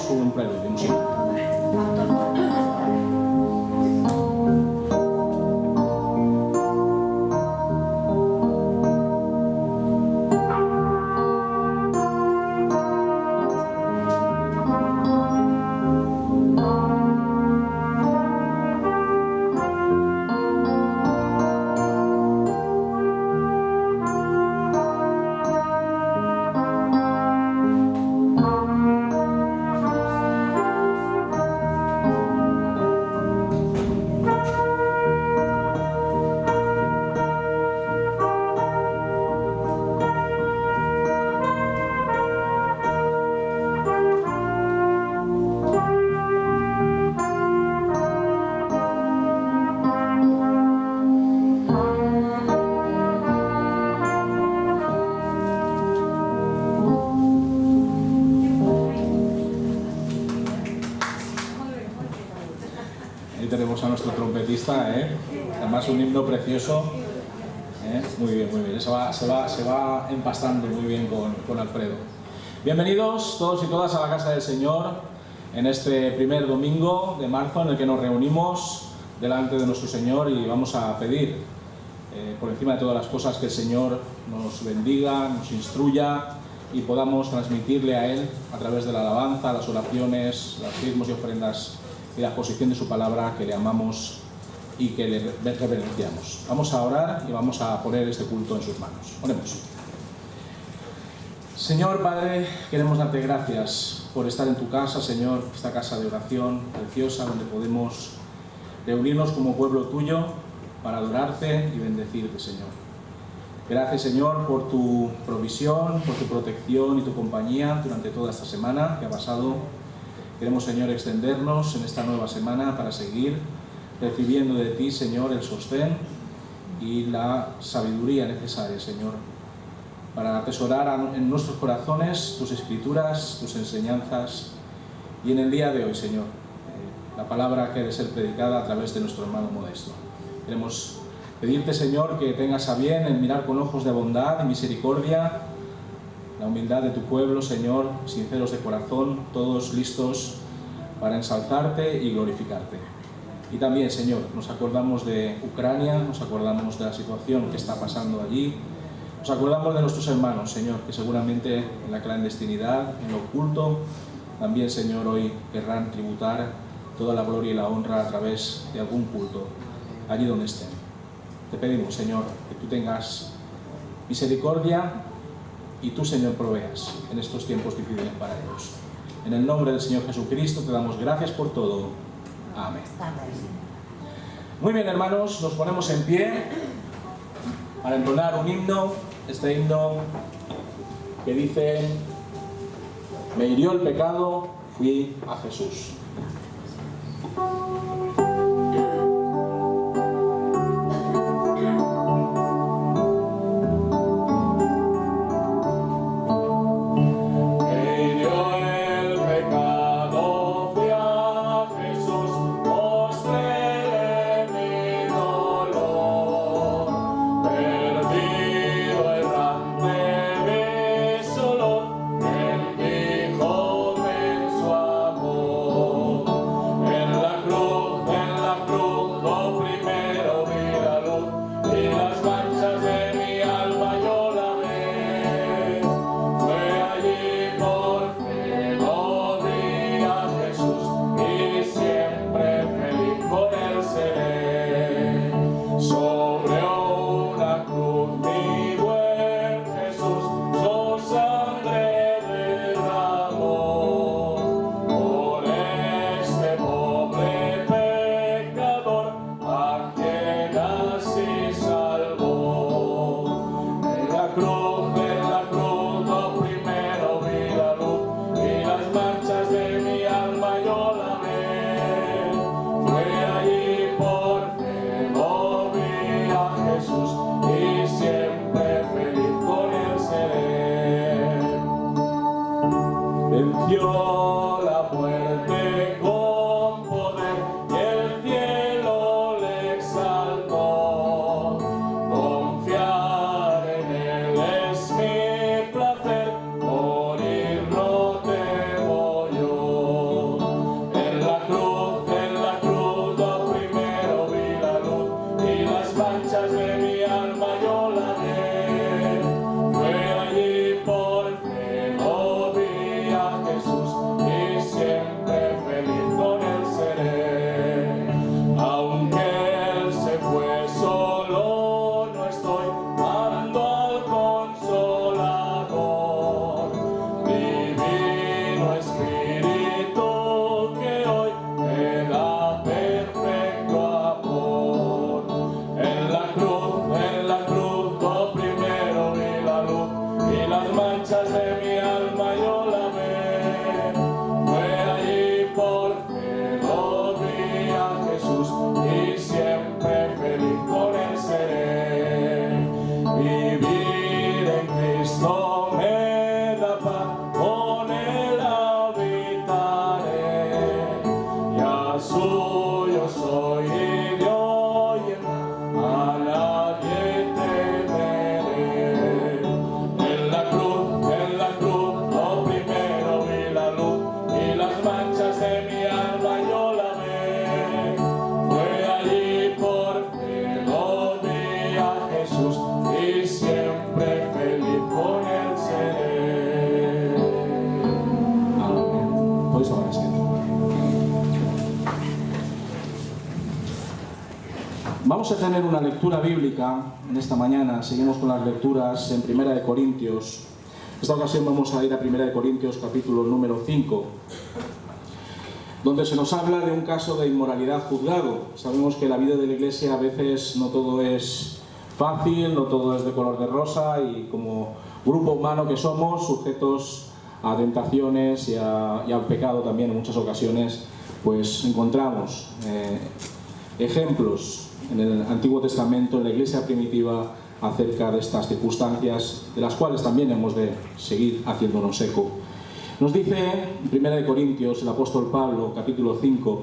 escuchamos un preludio musical. A nuestro trompetista, además un himno precioso, muy bien, se va empastando muy bien con Alfredo. Bienvenidos todos y todas a la casa del Señor en este primer domingo de marzo en el que nos reunimos delante de nuestro Señor y vamos a pedir por encima de todas las cosas que el Señor nos bendiga, nos instruya y podamos transmitirle a Él a través de la alabanza, las oraciones, los diezmos y ofrendas y la exposición de su palabra, que le amamos y que le reverenciamos. Vamos a orar y vamos a poner este culto en sus manos. Oremos. Señor Padre, queremos darte gracias por estar en tu casa, Señor, esta casa de oración preciosa donde podemos reunirnos como pueblo tuyo para adorarte y bendecirte, Señor. Gracias, Señor, por tu provisión, por tu protección y tu compañía durante toda esta semana que ha pasado. Queremos, Señor, extendernos en esta nueva semana para seguir recibiendo de ti, Señor, el sostén y la sabiduría necesaria, Señor, para atesorar en nuestros corazones tus escrituras, tus enseñanzas y en el día de hoy, Señor, la palabra que ha de ser predicada a través de nuestro hermano Modesto. Queremos pedirte, Señor, que tengas a bien en mirar con ojos de bondad y misericordia la humildad de tu pueblo, Señor, sinceros de corazón, todos listos para ensalzarte y glorificarte. Y también, Señor, nos acordamos de Ucrania, nos acordamos de la situación que está pasando allí, nos acordamos de nuestros hermanos, Señor, que seguramente en la clandestinidad, en lo oculto, también, Señor, hoy querrán tributar toda la gloria y la honra a través de algún culto, allí donde estén. Te pedimos, Señor, que tú tengas misericordia y tú, Señor, proveas en estos tiempos difíciles para ellos. En el nombre del Señor Jesucristo te damos gracias por todo. Amén. Muy bien, hermanos, nos ponemos en pie para entonar un himno, este himno que dice: me hirió el pecado, fui a Jesús. La cruz suyo soy y de hoy a nadie temeré. En la cruz, lo primero vi la luz y las manchas de mi alma yo la vi. Fue allí por fin lo vi a Jesús y siempre feliz con él seré. Amén. Podéis tomar asiento. Vamos a tener una lectura bíblica en esta mañana. Seguimos con las lecturas en Primera de Corintios. En esta ocasión vamos a ir a Primera de Corintios, capítulo número 5, donde se nos habla de un caso de inmoralidad juzgado. Sabemos que la vida de la Iglesia a veces no todo es fácil, no todo es de color de rosa, y como grupo humano que somos, sujetos a tentaciones y al pecado también en muchas ocasiones, pues encontramos ejemplos en el Antiguo Testamento, en la Iglesia primitiva, acerca de estas circunstancias, de las cuales también hemos de seguir haciéndonos eco. Nos dice en 1 Corintios el apóstol Pablo, capítulo 5,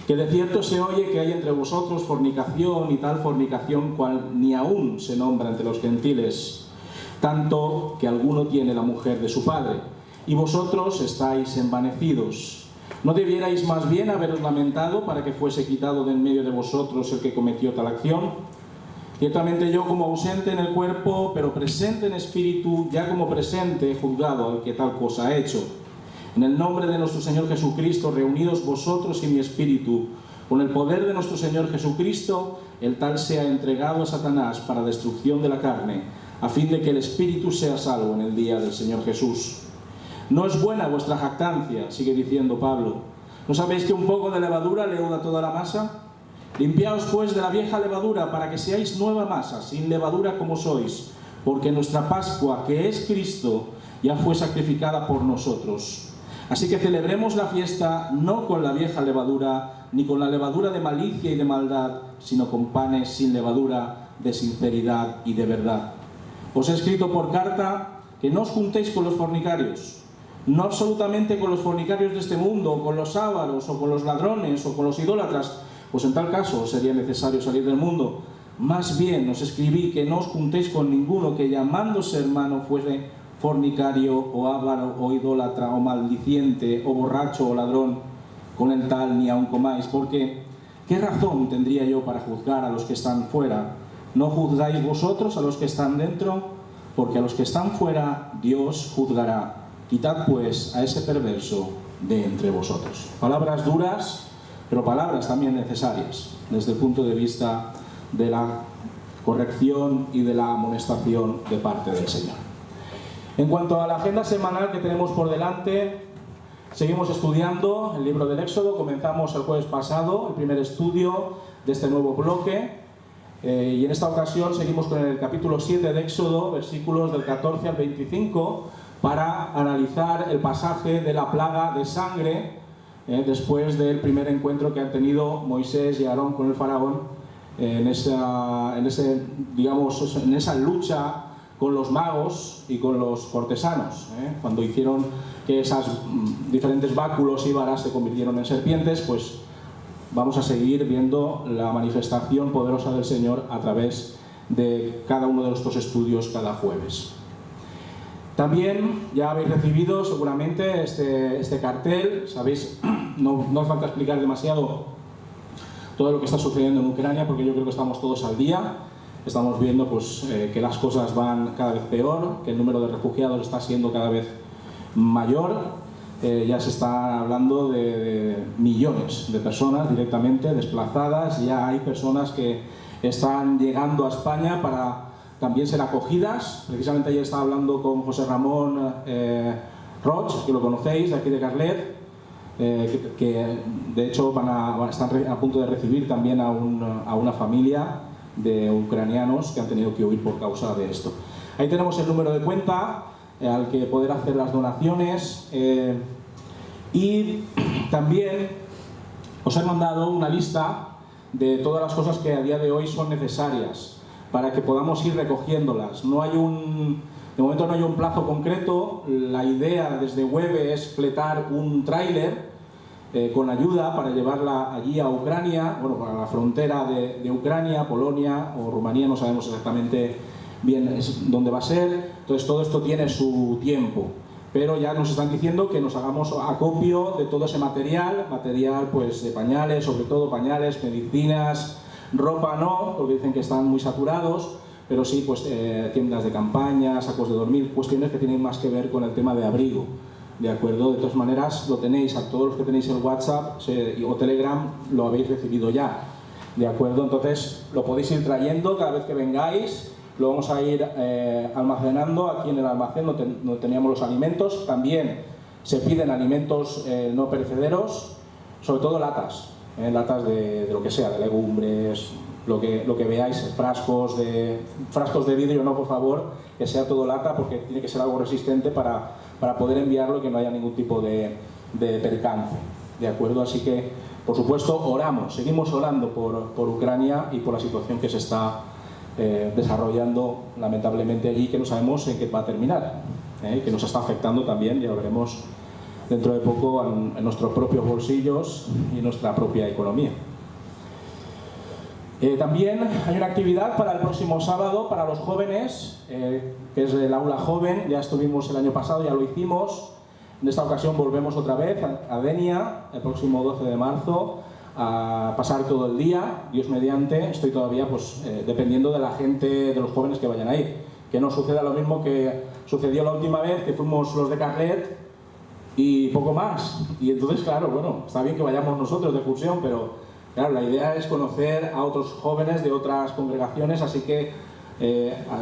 que de cierto se oye que hay entre vosotros fornicación, y tal fornicación cual ni aún se nombra entre los gentiles, tanto que alguno tiene la mujer de su padre, y vosotros estáis envanecidos. ¿No debierais más bien haberos lamentado para que fuese quitado de en medio de vosotros el que cometió tal acción? Ciertamente yo, como ausente en el cuerpo, pero presente en espíritu, ya como presente he juzgado al que tal cosa ha hecho. En el nombre de nuestro Señor Jesucristo, reunidos vosotros y mi espíritu, con el poder de nuestro Señor Jesucristo, el tal sea entregado a Satanás para destrucción de la carne, a fin de que el espíritu sea salvo en el día del Señor Jesús. No es buena vuestra jactancia, sigue diciendo Pablo. ¿No sabéis que un poco de levadura leuda toda la masa? Limpiaos pues de la vieja levadura, para que seáis nueva masa, sin levadura como sois, porque nuestra Pascua, que es Cristo, ya fue sacrificada por nosotros. Así que celebremos la fiesta no con la vieja levadura, ni con la levadura de malicia y de maldad, sino con panes sin levadura, de sinceridad y de verdad. Os he escrito por carta que no os juntéis con los fornicarios, no absolutamente con los fornicarios de este mundo, o con los ávaros, o con los ladrones, o con los idólatras, pues en tal caso sería necesario salir del mundo. Más bien os escribí que no os juntéis con ninguno que, llamándose hermano, fuese fornicario, o avaro, o idólatra, o maldiciente, o borracho, o ladrón. Con el tal ni aun comáis, porque ¿qué razón tendría yo para juzgar a los que están fuera? ¿No juzgáis vosotros a los que están dentro? Porque a los que están fuera Dios juzgará. Quitad pues a ese perverso de entre vosotros. Palabras duras, pero palabras también necesarias desde el punto de vista de la corrección y de la amonestación de parte del Señor. En cuanto a la agenda semanal que tenemos por delante, seguimos estudiando el libro del Éxodo. Comenzamos el jueves pasado el primer estudio de este nuevo bloque, y en esta ocasión seguimos con el capítulo 7 de Éxodo, versículos del 14 al 25, para analizar el pasaje de la plaga de sangre, después del primer encuentro que han tenido Moisés y Aarón con el faraón, en esa lucha con los magos y con los cortesanos, cuando hicieron que esas diferentes báculos y varas se convirtieron en serpientes. Pues vamos a seguir viendo la manifestación poderosa del Señor a través de cada uno de estos estudios cada jueves. También ya habéis recibido seguramente este cartel. Sabéis, no hace falta explicar demasiado todo lo que está sucediendo en Ucrania, porque yo creo que estamos todos al día. Estamos viendo pues, que las cosas van cada vez peor, que el número de refugiados está siendo cada vez mayor. Ya se está hablando de millones de personas directamente desplazadas. Ya hay personas que están llegando a España para también ser acogidas. Precisamente ayer estaba hablando con José Ramón Roig, que lo conocéis, de aquí de Carlet, que de hecho están a punto de recibir también a una familia de ucranianos que han tenido que huir por causa de esto. Ahí tenemos el número de cuenta al que poder hacer las donaciones, y también os he mandado una lista de todas las cosas que a día de hoy son necesarias para que podamos ir recogiéndolas. De momento no hay un plazo concreto. La idea desde Webe es fletar un tráiler con ayuda para llevarla allí a Ucrania, bueno, para la frontera de Ucrania, Polonia o Rumanía, no sabemos exactamente bien dónde va a ser. Entonces todo esto tiene su tiempo, pero ya nos están diciendo que nos hagamos acopio de todo ese material pues de pañales, sobre todo pañales, medicinas, ropa no, porque dicen que están muy saturados, pero sí pues tiendas de campaña, sacos de dormir, cuestiones que tienen más que ver con el tema de abrigo. ¿De acuerdo? De todas maneras, lo tenéis, a todos los que tenéis el WhatsApp o Telegram lo habéis recibido ya. ¿De acuerdo? Entonces, lo podéis ir trayendo cada vez que vengáis, lo vamos a ir almacenando aquí en el almacén donde teníamos los alimentos. También se piden alimentos no perecederos, sobre todo latas, latas de lo que sea, de legumbres, lo que veáis, frascos de vidrio, no, por favor, que sea todo lata, porque tiene que ser algo resistente para poder enviarlo y que no haya ningún tipo de percance, ¿de acuerdo? Así que, por supuesto, seguimos orando por Ucrania y por la situación que se está desarrollando lamentablemente allí, que no sabemos en qué va a terminar, que nos está afectando también, ya lo veremos dentro de poco, en nuestros propios bolsillos y nuestra propia economía. También hay una actividad para el próximo sábado para los jóvenes, que es el aula joven. Ya estuvimos el año pasado, ya lo hicimos. En esta ocasión volvemos otra vez a Denia, el próximo 12 de marzo, a pasar todo el día, Dios mediante. Estoy todavía pues, dependiendo de la gente, de los jóvenes que vayan a ir. Que no suceda lo mismo que sucedió la última vez, que fuimos los de Carlet y poco más. Y entonces, claro, bueno, está bien que vayamos nosotros de excursión, pero claro, la idea es conocer a otros jóvenes de otras congregaciones, así que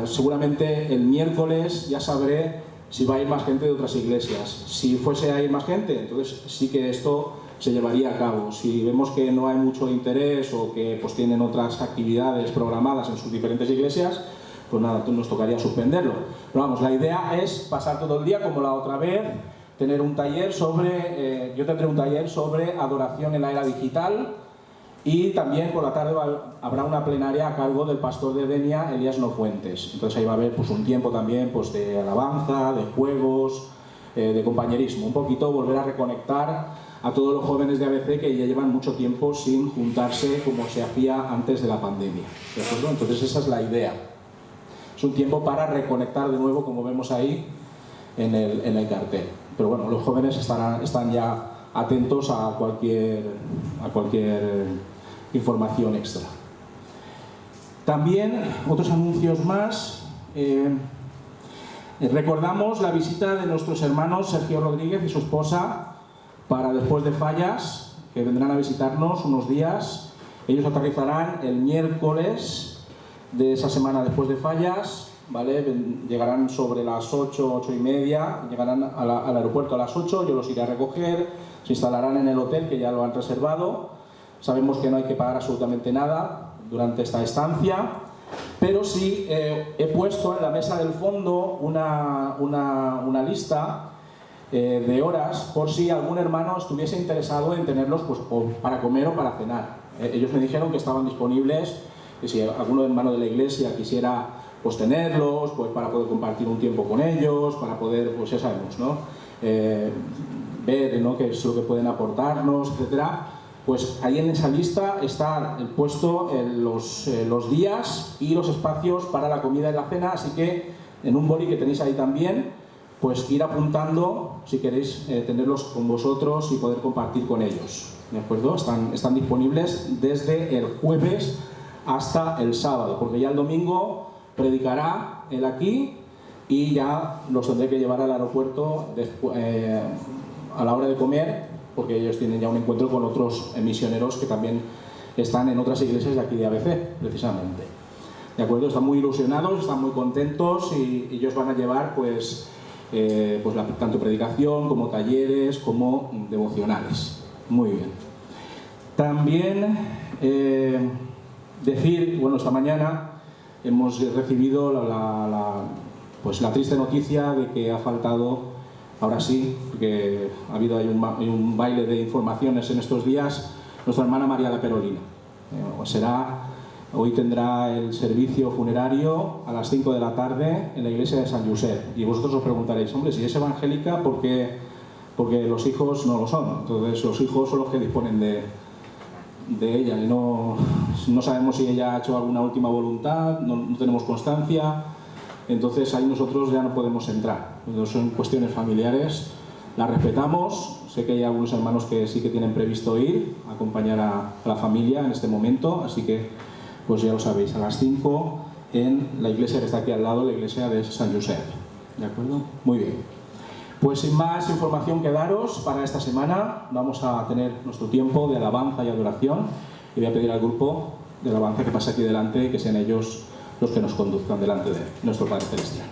seguramente el miércoles ya sabré si va a ir más gente de otras iglesias. Si fuese a ir más gente, entonces sí que esto se llevaría a cabo. Si vemos que no hay mucho interés o que pues tienen otras actividades programadas en sus diferentes iglesias, pues nada, nos tocaría suspenderlo. Pero vamos, la idea es pasar todo el día como la otra vez, tener un taller yo tendré un taller sobre adoración en la era digital. Y también por la tarde habrá una plenaria a cargo del pastor de Denia, Elías Nofuentes. Entonces ahí va a haber pues, un tiempo también pues, de alabanza, de juegos, de compañerismo. Un poquito volver a reconectar a todos los jóvenes de ABC que ya llevan mucho tiempo sin juntarse como se hacía antes de la pandemia. ¿De acuerdo? Entonces esa es la idea. Es un tiempo para reconectar de nuevo, como vemos ahí en el cartel. Pero bueno, los jóvenes están ya atentos a cualquier información extra. También otros anuncios más. Recordamos la visita de nuestros hermanos Sergio Rodríguez y su esposa para después de Fallas, que vendrán a visitarnos unos días. Ellos aterrizarán el miércoles de esa semana después de Fallas, ¿vale? Llegarán sobre las 8, 8:30, llegarán al aeropuerto a las 8, yo los iré a recoger, se instalarán en el hotel que ya lo han reservado. Sabemos que no hay que pagar absolutamente nada durante esta estancia, pero sí he puesto en la mesa del fondo una lista de horas por si algún hermano estuviese interesado en tenerlos pues, o para comer o para cenar. Ellos me dijeron que estaban disponibles, que si algún hermano de la iglesia quisiera pues, tenerlos, pues para poder compartir un tiempo con ellos, para poder, pues ya sabemos, ¿no? Ver, ¿no?, qué es lo que pueden aportarnos, etcétera. Pues ahí en esa lista está puesto los días y los espacios para la comida y la cena, así que en un boli que tenéis ahí también, pues ir apuntando si queréis tenerlos con vosotros y poder compartir con ellos, ¿de acuerdo? Están disponibles desde el jueves hasta el sábado, porque ya el domingo predicará él aquí y ya los tendré que llevar al aeropuerto a la hora de comer, porque ellos tienen ya un encuentro con otros misioneros que también están en otras iglesias de aquí de ABC, precisamente. ¿De acuerdo? Están muy ilusionados, están muy contentos y ellos van a llevar pues tanto predicación como talleres como devocionales. Muy bien. También decir, bueno, esta mañana hemos recibido la triste noticia de que ha faltado, ahora sí, porque ha habido ahí un baile de informaciones en estos días, nuestra hermana María la Perolina. Hoy tendrá el servicio funerario a las 5 de la tarde en la iglesia de San Josep. Y vosotros os preguntaréis, hombre, si es evangélica, ¿por qué porque los hijos no lo son. Entonces los hijos son los que disponen de ella, y no sabemos si ella ha hecho alguna última voluntad, no tenemos constancia. Entonces ahí nosotros ya no podemos entrar. Entonces, son cuestiones familiares, las respetamos. Sé que hay algunos hermanos que sí que tienen previsto ir a acompañar a la familia en este momento, así que pues ya lo sabéis, a las 5 en la iglesia que está aquí al lado, la iglesia de San Josep. ¿De acuerdo? Muy bien. Pues sin más información que daros para esta semana, vamos a tener nuestro tiempo de alabanza y adoración, y voy a pedir al grupo de alabanza que pase aquí delante y que sean ellos los que nos conduzcan delante de nuestro Padre Celestial.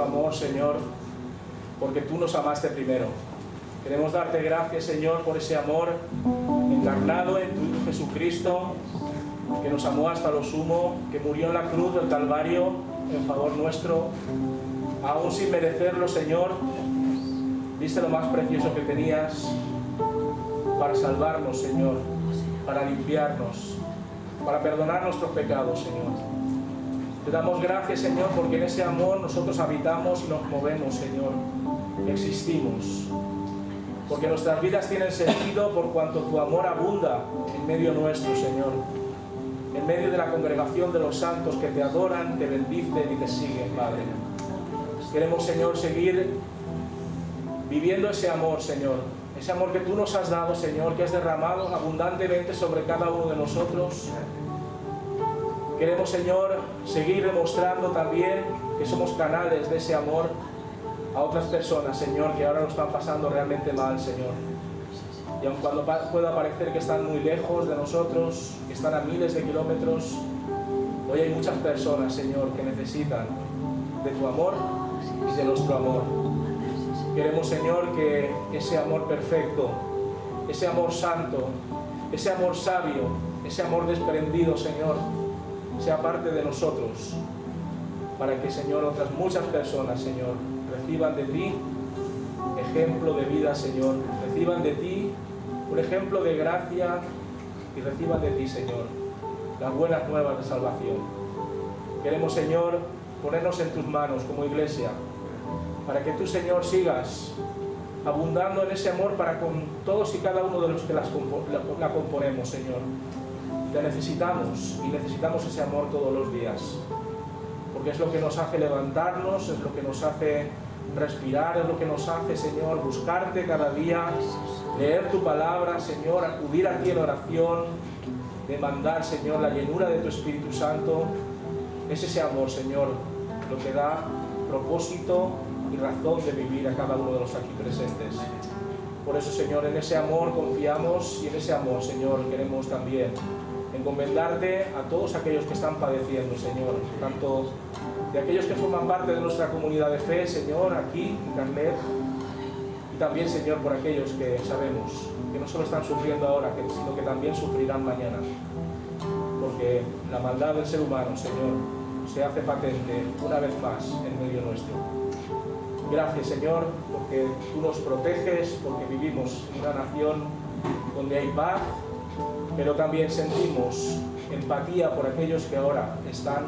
amor, Señor, porque tú nos amaste primero. Queremos darte gracias, Señor, por ese amor encarnado en tu Hijo Jesucristo, que nos amó hasta lo sumo, que murió en la cruz del Calvario en favor nuestro, aún sin merecerlo, Señor. Diste lo más precioso que tenías para salvarnos, Señor, para limpiarnos, para perdonar nuestros pecados, Señor. Te damos gracias, Señor, porque en ese amor nosotros habitamos y nos movemos, Señor. Existimos. Porque nuestras vidas tienen sentido por cuanto tu amor abunda en medio nuestro, Señor. En medio de la congregación de los santos que te adoran, te bendicen y te siguen, Padre. Queremos, Señor, seguir viviendo ese amor, Señor. Ese amor que tú nos has dado, Señor, que has derramado abundantemente sobre cada uno de nosotros. Queremos, Señor, seguir demostrando también que somos canales de ese amor a otras personas, Señor, que ahora lo están pasando realmente mal, Señor. Y aun cuando pueda parecer que están muy lejos de nosotros, que están a miles de kilómetros, hoy hay muchas personas, Señor, que necesitan de tu amor y de nuestro amor. Queremos, Señor, que ese amor perfecto, ese amor santo, ese amor sabio, ese amor desprendido, Señor, sea parte de nosotros, para que, Señor, otras muchas personas, Señor, reciban de ti ejemplo de vida, Señor, reciban de ti un ejemplo de gracia y reciban de ti, Señor, las buenas nuevas de salvación. Queremos, Señor, ponernos en tus manos como iglesia, para que tú, Señor, sigas abundando en ese amor para con todos y cada uno de los que la componemos, Señor. Te necesitamos y necesitamos ese amor todos los días, porque es lo que nos hace levantarnos, es lo que nos hace respirar, es lo que nos hace, Señor, buscarte cada día, leer tu palabra, Señor, acudir a ti en oración, demandar, Señor, la llenura de tu Espíritu Santo. Es ese amor, Señor, lo que da propósito y razón de vivir a cada uno de los aquí presentes. Por eso, Señor, en ese amor confiamos y en ese amor, Señor, queremos también encomendarte a todos aquellos que están padeciendo, Señor, tanto de aquellos que forman parte de nuestra comunidad de fe, Señor, aquí en Carlet, y también, Señor, por aquellos que sabemos que no solo están sufriendo ahora, sino que también sufrirán mañana, porque la maldad del ser humano, Señor, se hace patente una vez más en medio nuestro. Gracias, Señor, porque tú nos proteges, porque vivimos en una nación donde hay paz, pero también sentimos empatía por aquellos que ahora están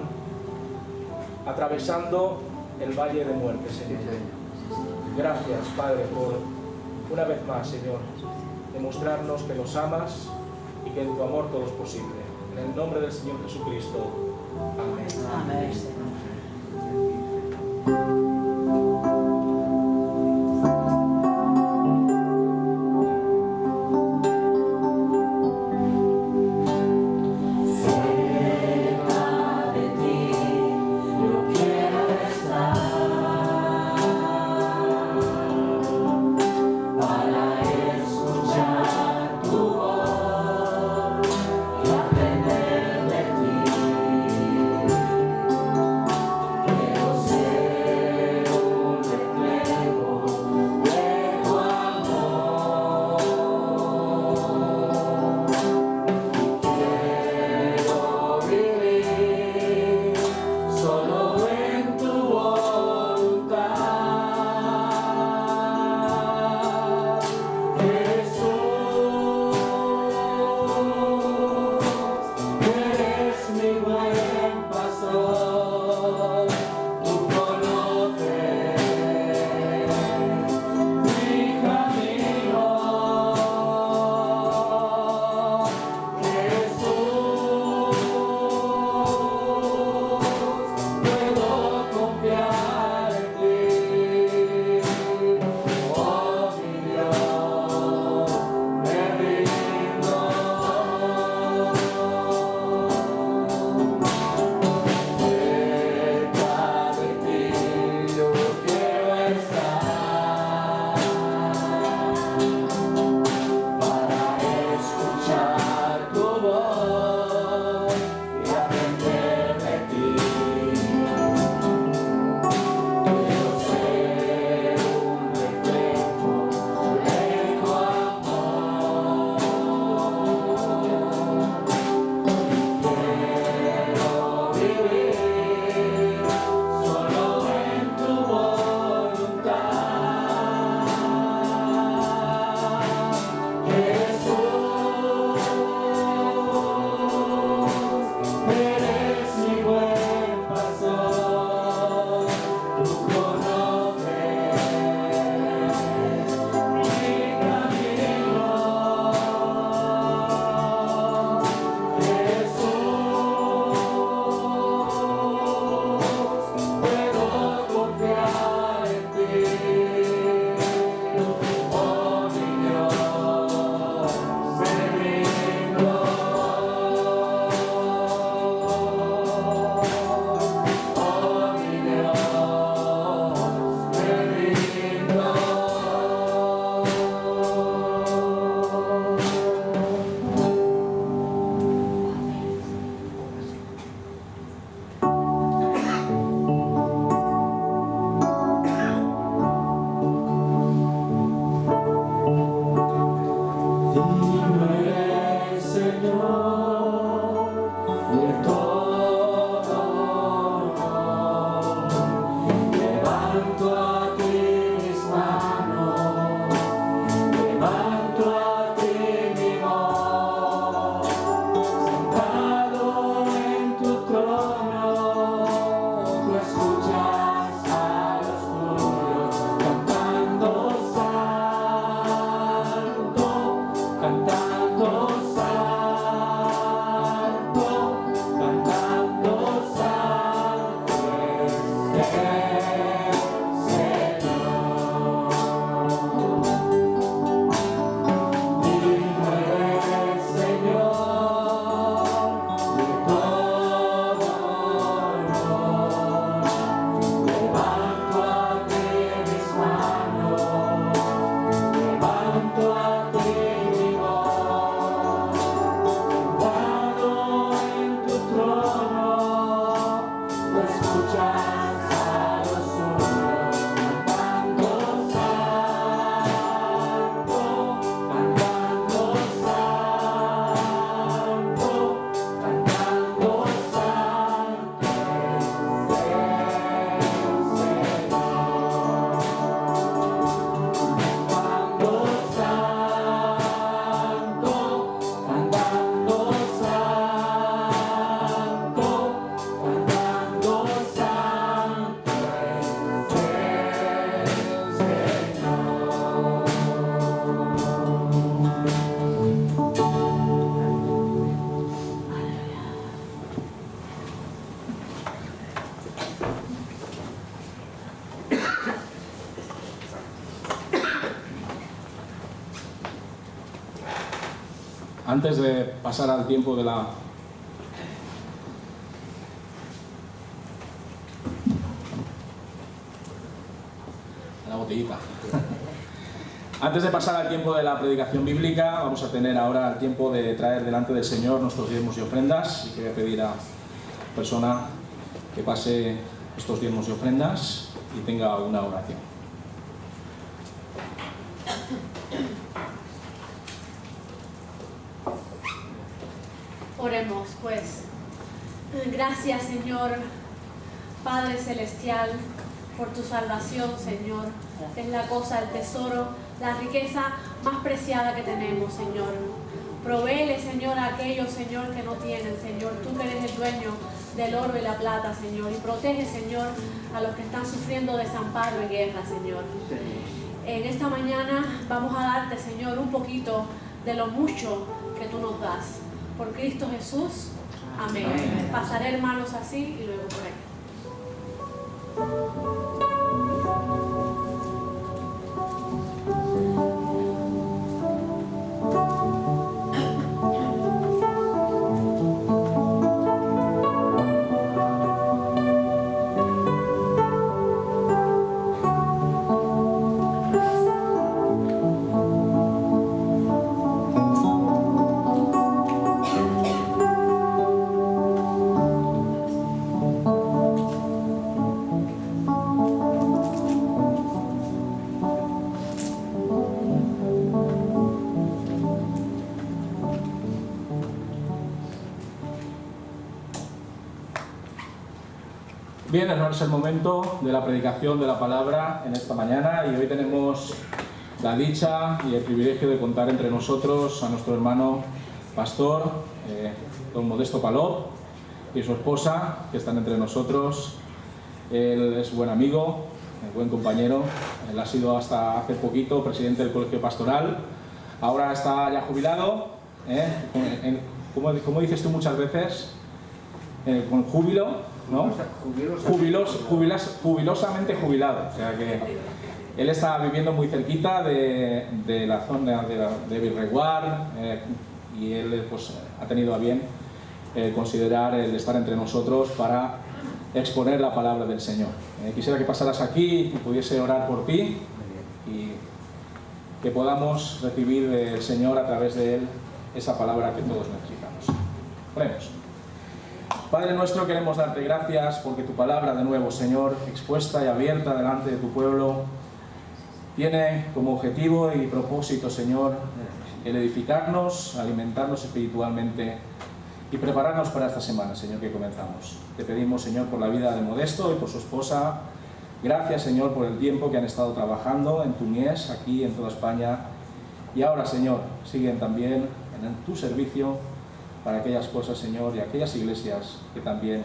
atravesando el valle de muerte, Señor. Gracias, Padre, por una vez más, Señor, demostrarnos que nos amas y que en tu amor todo es posible. En el nombre del Señor Jesucristo. Amén. Amén. Quiero ser Antes de pasar al tiempo de la... botellita. Antes de pasar al tiempo de la predicación bíblica, vamos a tener ahora el tiempo de traer delante del Señor nuestros diezmos y ofrendas. Y quería pedir a la persona que pase estos diezmos y ofrendas y tenga una oración. Oremos, pues. Gracias, Señor, Padre Celestial, por tu salvación, Señor. Es la cosa, el tesoro, la riqueza más preciada que tenemos, Señor. Provéele, Señor, a aquellos, Señor, que no tienen, Señor. Tú que eres el dueño del oro y la plata, Señor. Y protege, Señor, a los que están sufriendo desamparo y guerra, Señor. En esta mañana vamos a darte, Señor, un poquito de lo mucho que tú nos das. Por Cristo Jesús. Amén. Amén. Pasaré, hermanos, así y luego por aquí. Bien, hermanos, es el momento de la predicación de la palabra en esta mañana y hoy tenemos la dicha y el privilegio de contar entre nosotros a nuestro hermano pastor, don Modesto Palop, y su esposa, que están entre nosotros. Él es buen amigo, buen compañero. Él ha sido hasta hace poquito presidente del colegio pastoral, ahora está ya jubilado, como dices tú muchas veces, con júbilo, ¿no? Jubilosamente jubilado. O sea que él está viviendo muy cerquita de la zona de Birreguar, y él pues ha tenido a bien considerar el estar entre nosotros para exponer la palabra del Señor. Quisiera que pasaras aquí y pudiese orar por ti y que podamos recibir del Señor a través de él esa palabra que todos necesitamos. Oremos. Padre nuestro, queremos darte gracias porque tu palabra, de nuevo, Señor, expuesta y abierta delante de tu pueblo, tiene como objetivo y propósito, Señor, el edificarnos, alimentarnos espiritualmente y prepararnos para esta semana, Señor, que comenzamos. Te pedimos, Señor, por la vida de Modesto y por su esposa. Gracias, Señor, por el tiempo que han estado trabajando en tu mies, aquí en toda España. Y ahora, Señor, siguen también en tu servicio para aquellas cosas, Señor, y aquellas iglesias que también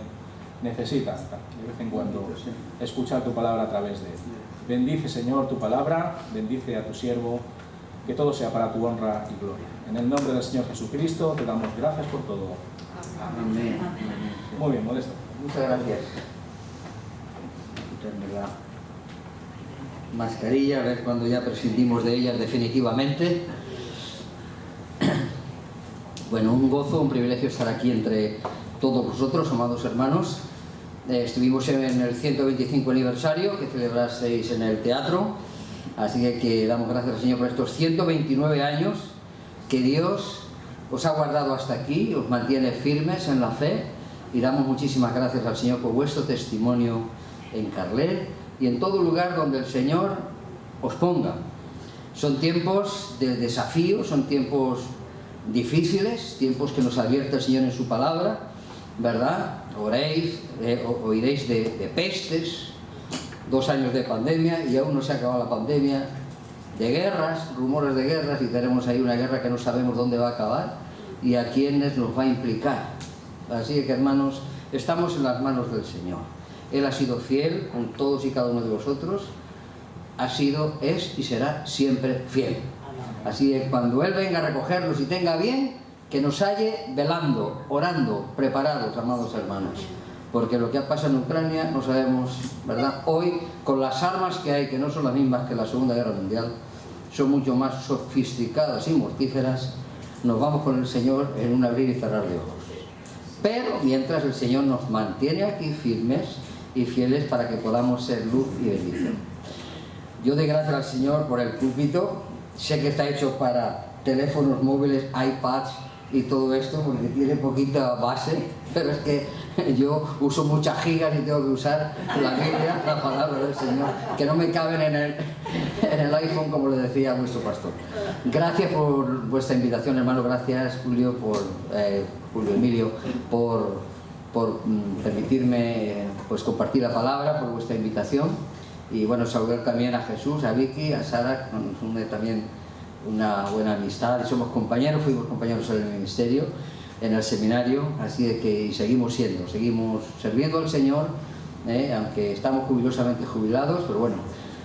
necesitan de vez en cuando escuchar tu palabra a través de él. Bendice, Señor, tu palabra, bendice a tu siervo, que todo sea para tu honra y gloria. En el nombre del Señor Jesucristo te damos gracias por todo. Amén. Muy bien, Modesto. Muchas gracias. Quitarme la mascarilla, a ver cuando ya prescindimos de ellas definitivamente. Bueno, un gozo, un privilegio estar aquí entre todos vosotros, amados hermanos. Estuvimos en el 125 aniversario que celebrasteis en el teatro, así que damos gracias al Señor por estos 129 años que Dios os ha guardado hasta aquí, os mantiene firmes en la fe, y damos muchísimas gracias al Señor por vuestro testimonio en Carlet y en todo lugar donde el Señor os ponga. Son tiempos de desafío, son tiempos difíciles, tiempos que nos advierte el Señor en su palabra, ¿verdad? Oiréis de pestes, 2 años de pandemia y aún no se ha acabado la pandemia, de guerras, rumores de guerras, y tenemos ahí una guerra que no sabemos dónde va a acabar y a quiénes nos va a implicar. Así que, hermanos, estamos en las manos del Señor. Él ha sido fiel con todos y cada uno de vosotros, ha sido, es y será siempre fiel. Así que cuando Él venga a recogernos y tenga bien, que nos halle velando, orando, preparados, amados hermanos. Porque lo que ha pasado en Ucrania no sabemos, ¿verdad? Hoy, con las armas que hay, que no son las mismas que la Segunda Guerra Mundial, son mucho más sofisticadas y mortíferas, nos vamos con el Señor en un abrir y cerrar de ojos. Pero mientras el Señor nos mantiene aquí firmes y fieles para que podamos ser luz y bendición. Yo doy gracias al Señor por el púlpito. Sé que está hecho para teléfonos móviles, iPads y todo esto, porque tiene poquita base, pero es que yo uso muchas gigas y tengo que usar la Biblia, la palabra del Señor, que no me caben en el iPhone, como le decía nuestro pastor. Gracias por vuestra invitación, hermano. Gracias, Julio Emilio, por permitirme pues compartir la palabra, por vuestra invitación. Y bueno, saludar también a Jesús, a Vicky, a Sara, que nos une también una buena amistad. Y somos compañeros, fuimos compañeros en el ministerio, en el seminario, así de que seguimos sirviendo al Señor, aunque estamos jubilosamente jubilados, pero bueno,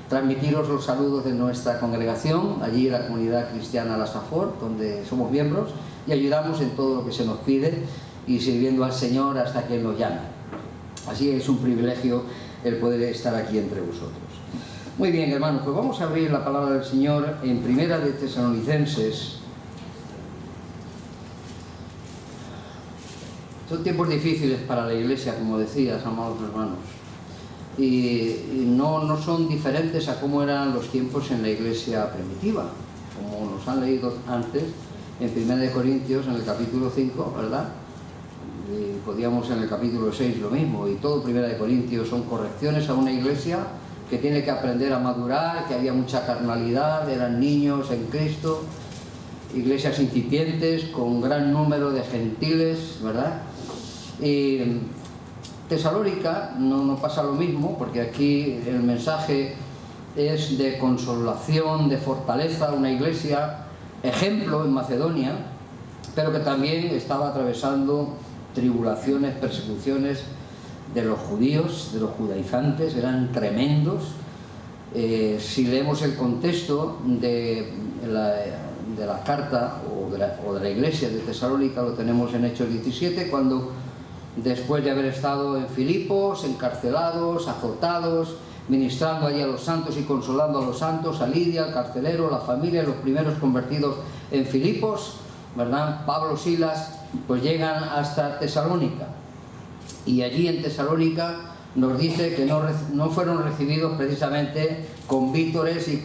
transmitiros los saludos de nuestra congregación, allí en la comunidad cristiana Las Afort, donde somos miembros y ayudamos en todo lo que se nos pide y sirviendo al Señor hasta que Él nos llame. Así que es un privilegio el poder estar aquí entre vosotros. Muy bien, hermanos, pues vamos a abrir la palabra del Señor en Primera de Tesalonicenses. Son tiempos difíciles para la Iglesia, como decías, amados hermanos, y no son diferentes a cómo eran los tiempos en la Iglesia primitiva, como nos han leído antes en 1 Corintios, en el capítulo 5, ¿verdad? Y podíamos en el capítulo 6 lo mismo, y todo 1 Corintios son correcciones a una Iglesia que tiene que aprender a madurar, que había mucha carnalidad, eran niños en Cristo, iglesias incipientes con gran número de gentiles, ¿verdad? Y Tesalónica no pasa lo mismo, porque aquí el mensaje es de consolación, de fortaleza, una iglesia ejemplo en Macedonia, pero que también estaba atravesando tribulaciones, persecuciones de los judíos, de los judaizantes, eran tremendos. Si leemos el contexto de la carta o de la iglesia de Tesalónica, lo tenemos en Hechos 17, cuando después de haber estado en Filipos, encarcelados, azotados, ministrando allí a los santos y consolando a los santos, a Lidia, al carcelero, la familia, los primeros convertidos en Filipos, ¿verdad? Pablo, Silas, pues llegan hasta Tesalónica. Y allí en Tesalónica nos dice que no fueron recibidos precisamente con vítores y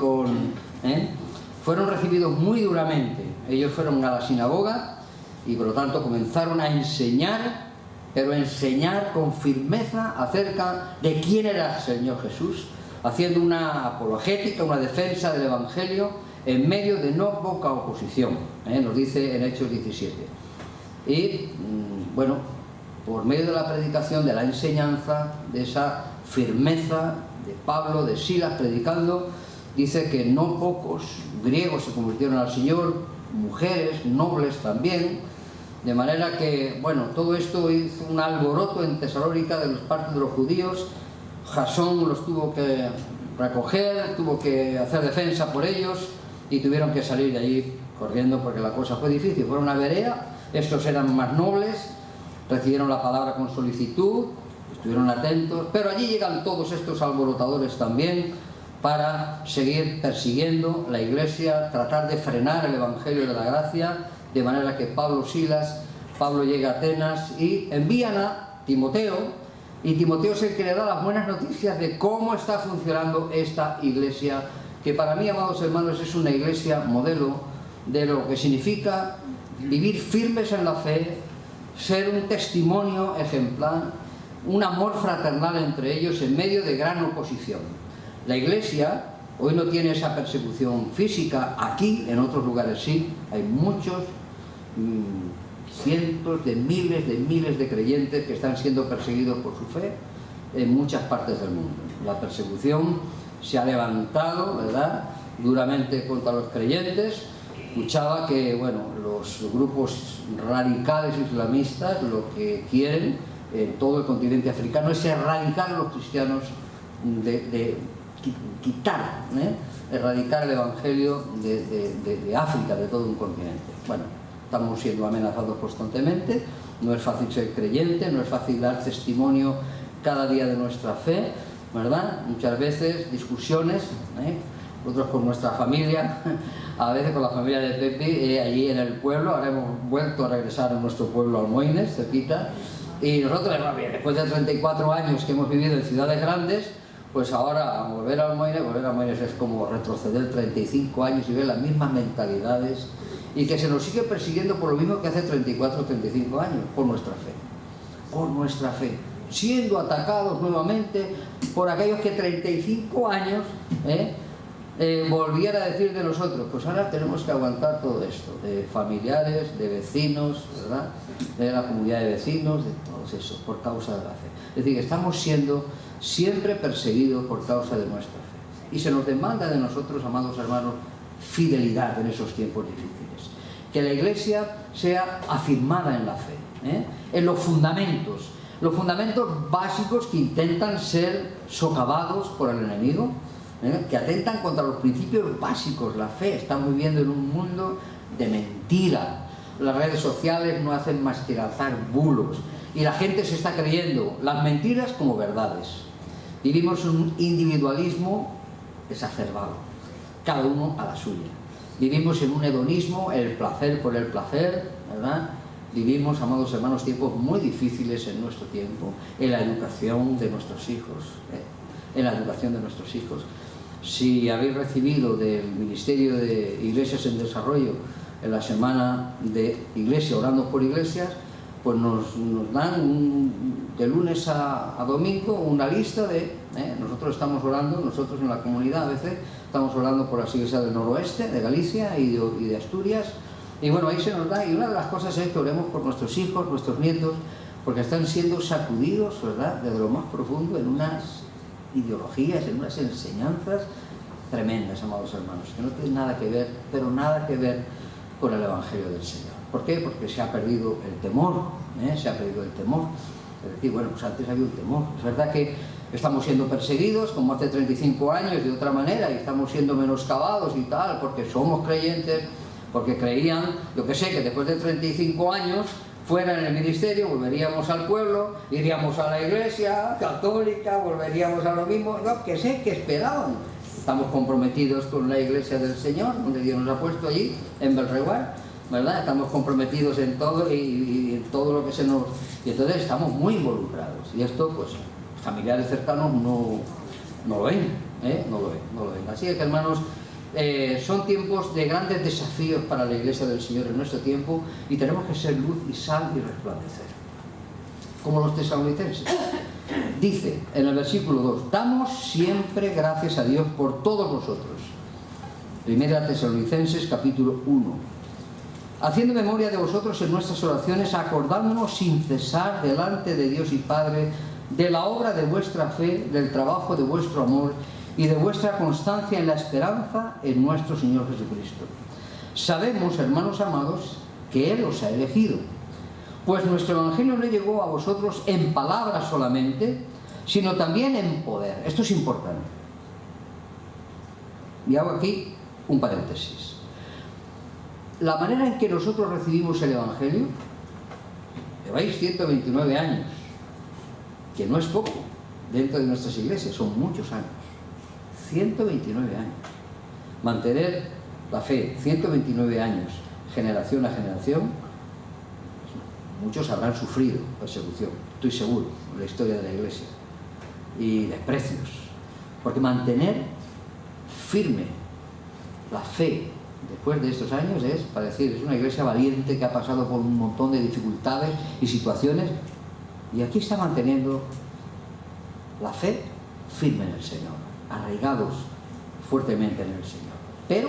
fueron recibidos muy duramente. Ellos fueron a la sinagoga y por lo tanto comenzaron a enseñar, pero enseñar con firmeza acerca de quién era el Señor Jesús, haciendo una apologética, una defensa del Evangelio en medio de no poca oposición, nos dice en Hechos 17. Y bueno, por medio de la predicación, de la enseñanza, de esa firmeza de Pablo, de Silas predicando, dice que no pocos griegos se convirtieron al Señor, mujeres, nobles también, de manera que, bueno, todo esto hizo un alboroto en Tesalónica de parte de los judíos. Jasón los tuvo que recoger, tuvo que hacer defensa por ellos y tuvieron que salir de allí corriendo porque la cosa fue difícil. Fueron a Berea, estos eran más nobles, recibieron la palabra con solicitud, estuvieron atentos, pero allí llegan todos estos alborotadores también para seguir persiguiendo la iglesia, tratar de frenar el Evangelio de la gracia, de manera que Pablo llega a Atenas y envían a Timoteo, y Timoteo es el que le da las buenas noticias de cómo está funcionando esta iglesia, que para mí, amados hermanos, es una iglesia modelo de lo que significa vivir firmes en la fe, ser un testimonio ejemplar, un amor fraternal entre ellos en medio de gran oposición. La iglesia hoy no tiene esa persecución física, aquí, en otros lugares sí, hay muchos, cientos de miles de creyentes que están siendo perseguidos por su fe en muchas partes del mundo. La persecución se ha levantado, ¿verdad?, duramente contra los creyentes. Escuchaba que, bueno, los grupos radicales islamistas lo que quieren en todo el continente africano es erradicar a los cristianos, erradicar el evangelio de África, de todo un continente. Bueno, estamos siendo amenazados constantemente, no es fácil ser creyente, no es fácil dar testimonio cada día de nuestra fe, ¿verdad? Muchas veces discusiones nosotros con nuestra familia, a veces con la familia de Pepe, allí en el pueblo. Ahora hemos vuelto a regresar a nuestro pueblo Almoines, cerquita, y nosotros, después de 34 años que hemos vivido en ciudades grandes, pues ahora volver a Almoines es como retroceder 35 años y ver las mismas mentalidades, y que se nos sigue persiguiendo por lo mismo que hace 34 o 35 años, por nuestra fe, siendo atacados nuevamente por aquellos que 35 años volvían a decir de nosotros. Pues ahora tenemos que aguantar todo esto, de familiares, de vecinos, ¿verdad?, de la comunidad de vecinos, de todos esos, por causa de la fe. Es decir, que estamos siendo siempre perseguidos por causa de nuestra fe, y se nos demanda de nosotros, amados hermanos, fidelidad en esos tiempos difíciles, que la Iglesia sea afirmada en la fe, en los fundamentos básicos que intentan ser socavados por el enemigo, que atentan contra los principios básicos. La fe. Estamos viviendo en un mundo de mentira. Las redes sociales no hacen más que lanzar bulos, y la gente se está creyendo las mentiras como verdades. Vivimos un individualismo exacerbado, cada uno a la suya. Vivimos en un hedonismo, el placer por el placer, ¿verdad? Vivimos, amados hermanos, tiempos muy difíciles en nuestro tiempo, en la educación de nuestros hijos, Si habéis recibido del Ministerio de Iglesias en Desarrollo, en la semana de Iglesia, orando por iglesias, pues nos dan de lunes a domingo una lista de... nosotros estamos orando, nosotros en la comunidad a veces estamos orando por las iglesias del noroeste, de Galicia y de Asturias, y bueno, ahí se nos da, y una de las cosas es que oremos por nuestros hijos, nuestros nietos, porque están siendo sacudidos, ¿verdad?, desde lo más profundo en unas ideologías, en unas enseñanzas tremendas, amados hermanos, que no tienen nada que ver, pero nada que ver con el Evangelio del Señor. ¿Por qué? Porque se ha perdido el temor, se ha perdido el temor. Es decir, bueno, pues antes había un temor. Es verdad que estamos siendo perseguidos, como hace 35 años, de otra manera, y estamos siendo menoscabados y tal, porque somos creyentes, porque creían, yo que sé, que después de 35 años, fuera en el ministerio, volveríamos al pueblo, iríamos a la iglesia católica, volveríamos a lo mismo, no, que sé, que esperaban. Estamos comprometidos con la iglesia del Señor, donde Dios nos ha puesto allí, en Belreguard, ¿verdad? Estamos comprometidos en todo y en todo lo que se nos... Y entonces estamos muy involucrados. Y esto, pues, familiares cercanos no lo ven, no lo ven. Así que, hermanos, son tiempos de grandes desafíos para la iglesia del Señor en nuestro tiempo, y tenemos que ser luz y sal y resplandecer. Como los tesalonicenses. Dice en el versículo 2, damos siempre gracias a Dios por todos vosotros. Primera Tesalonicenses capítulo 1. Haciendo memoria de vosotros en nuestras oraciones, acordándonos sin cesar delante de Dios y Padre de la obra de vuestra fe, del trabajo de vuestro amor y de vuestra constancia en la esperanza en nuestro Señor Jesucristo. Sabemos, hermanos amados, que Él os ha elegido, pues nuestro Evangelio no llegó a vosotros en palabras solamente, sino también en poder. Esto es importante. Y hago aquí un paréntesis. La manera en que nosotros recibimos el Evangelio, lleváis 129 años, que no es poco dentro de nuestras iglesias, son muchos años. 129 años. Mantener la fe 129 años, generación a generación. Muchos habrán sufrido persecución, estoy seguro, en la historia de la iglesia, y desprecios, porque mantener firme la fe después de estos años es, para decir, es una iglesia valiente que ha pasado por un montón de dificultades y situaciones, y aquí está manteniendo la fe firme en el Señor, arraigados fuertemente en el Señor. Pero,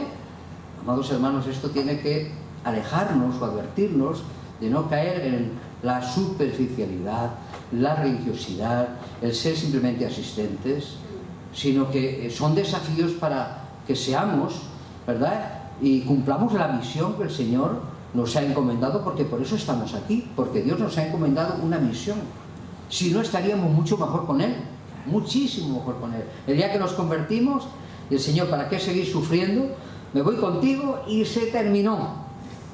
amados hermanos, esto tiene que alejarnos o advertirnos de no caer en la superficialidad, la religiosidad, el ser simplemente asistentes, sino que son desafíos para que seamos, ¿verdad?, y cumplamos la misión que el Señor nos ha encomendado, porque por eso estamos aquí, porque Dios nos ha encomendado una misión. Si no, estaríamos mucho mejor con Él, muchísimo mejor con Él. El día que nos convertimos, el Señor, ¿para qué seguir sufriendo? Me voy contigo y se terminó.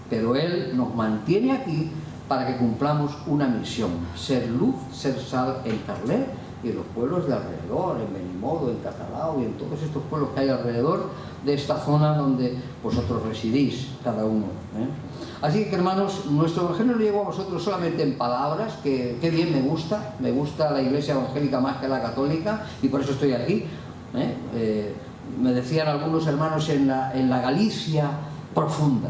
Pero Él nos mantiene aquí para que cumplamos una misión, ser luz, ser sal en Carlet y en los pueblos de alrededor, en Benimodo, en Catalao y en todos estos pueblos que hay alrededor, de esta zona donde vosotros residís, cada uno. Así que, hermanos, nuestro evangelio no llegó a vosotros solamente en palabras, que bien me gusta la iglesia evangélica más que la católica, y por eso estoy aquí. Me decían algunos hermanos en la Galicia profunda,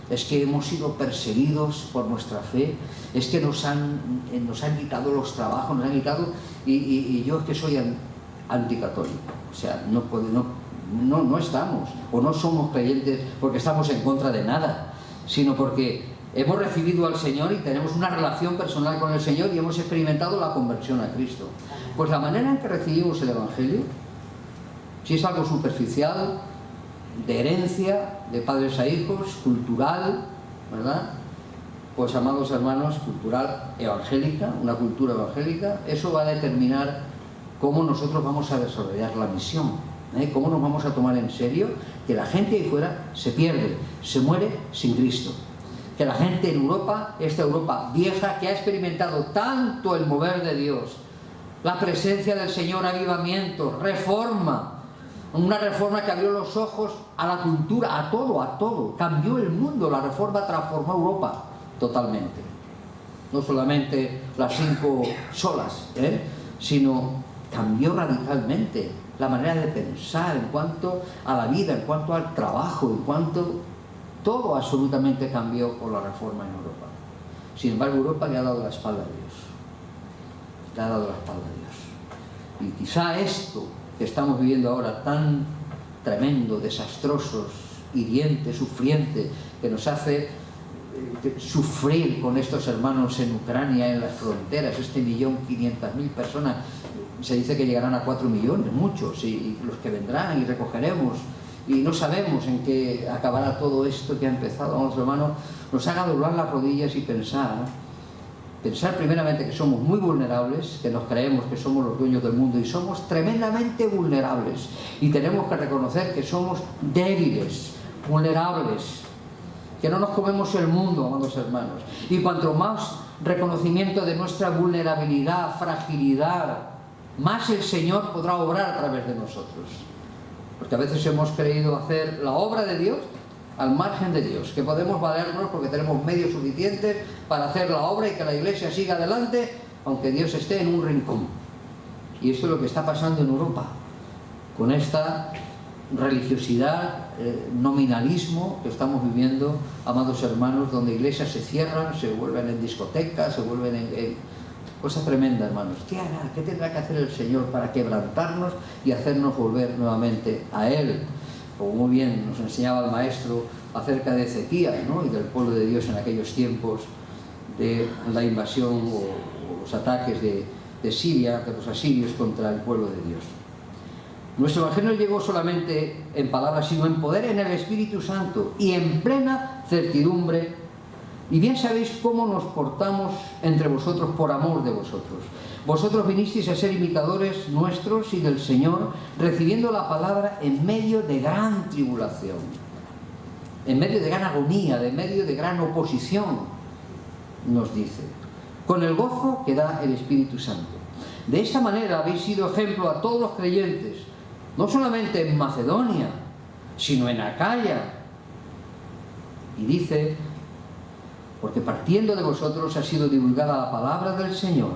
es que hemos sido perseguidos por nuestra fe, es que nos han quitado los trabajos, nos han quitado, y yo es que soy anticatólico. O sea, no estamos, o no somos creyentes porque estamos en contra de nada, sino porque hemos recibido al Señor y tenemos una relación personal con el Señor y hemos experimentado la conversión a Cristo. Pues la manera en que recibimos el Evangelio, si es algo superficial, de herencia, de padres a hijos, cultural, ¿verdad? Pues, amados hermanos, cultural evangélica, una cultura evangélica, eso va a determinar cómo nosotros vamos a desarrollar la misión, cómo nos vamos a tomar en serio que la gente ahí fuera se pierde, se muere sin Cristo. Que la gente en Europa, esta Europa vieja que ha experimentado tanto el mover de Dios, la presencia del Señor, avivamiento, reforma, una reforma que abrió los ojos a la cultura, a todo, cambió el mundo, la reforma transformó Europa totalmente. No solamente las 5 solas, sino cambió radicalmente la manera de pensar en cuanto a la vida, en cuanto al trabajo, en cuanto... Todo absolutamente cambió por la reforma en Europa. Sin embargo, Europa le ha dado la espalda a Dios. Le ha dado la espalda a Dios. Y quizá esto que estamos viviendo ahora, tan tremendo, desastroso, hiriente, sufriente, que nos hace sufrir con estos hermanos en Ucrania, en las fronteras, 1.500.000 personas, se dice que llegarán a 4 millones, muchos, y los que vendrán y recogeremos, y no sabemos en qué acabará todo esto que ha empezado. Vamos, hermano, nos haga doblar las rodillas y pensar primeramente que somos muy vulnerables, que nos creemos que somos los dueños del mundo y somos tremendamente vulnerables, y tenemos que reconocer que somos débiles, vulnerables, que no nos comemos el mundo, amados hermanos. Y cuanto más reconocimiento de nuestra vulnerabilidad, fragilidad, más el Señor podrá obrar a través de nosotros. Porque a veces hemos creído hacer la obra de Dios al margen de Dios, que podemos valernos porque tenemos medios suficientes para hacer la obra y que la iglesia siga adelante, aunque Dios esté en un rincón. Y esto es lo que está pasando en Europa, con esta religiosidad, nominalismo que estamos viviendo, amados hermanos, donde iglesias se cierran, se vuelven en discotecas, se vuelven en cosa tremenda, hermanos. ¿Qué hará? ¿Qué tendrá que hacer el Señor para quebrantarnos y hacernos volver nuevamente a Él? Como muy bien nos enseñaba el maestro acerca de Ezequías, ¿no? Y del pueblo de Dios en aquellos tiempos de la invasión o los ataques de Siria, de los asirios contra el pueblo de Dios. Nuestro evangelio no llegó solamente en palabras, sino en poder, en el Espíritu Santo y en plena certidumbre. Y bien sabéis cómo nos portamos entre vosotros por amor de vosotros. Vosotros vinisteis a ser imitadores nuestros y del Señor, recibiendo la palabra en medio de gran tribulación, en medio de gran agonía, en medio de gran oposición, nos dice, con el gozo que da el Espíritu Santo. De esta manera habéis sido ejemplo a todos los creyentes, no solamente en Macedonia, sino en Acaya. Y dice, porque partiendo de vosotros ha sido divulgada la palabra del Señor,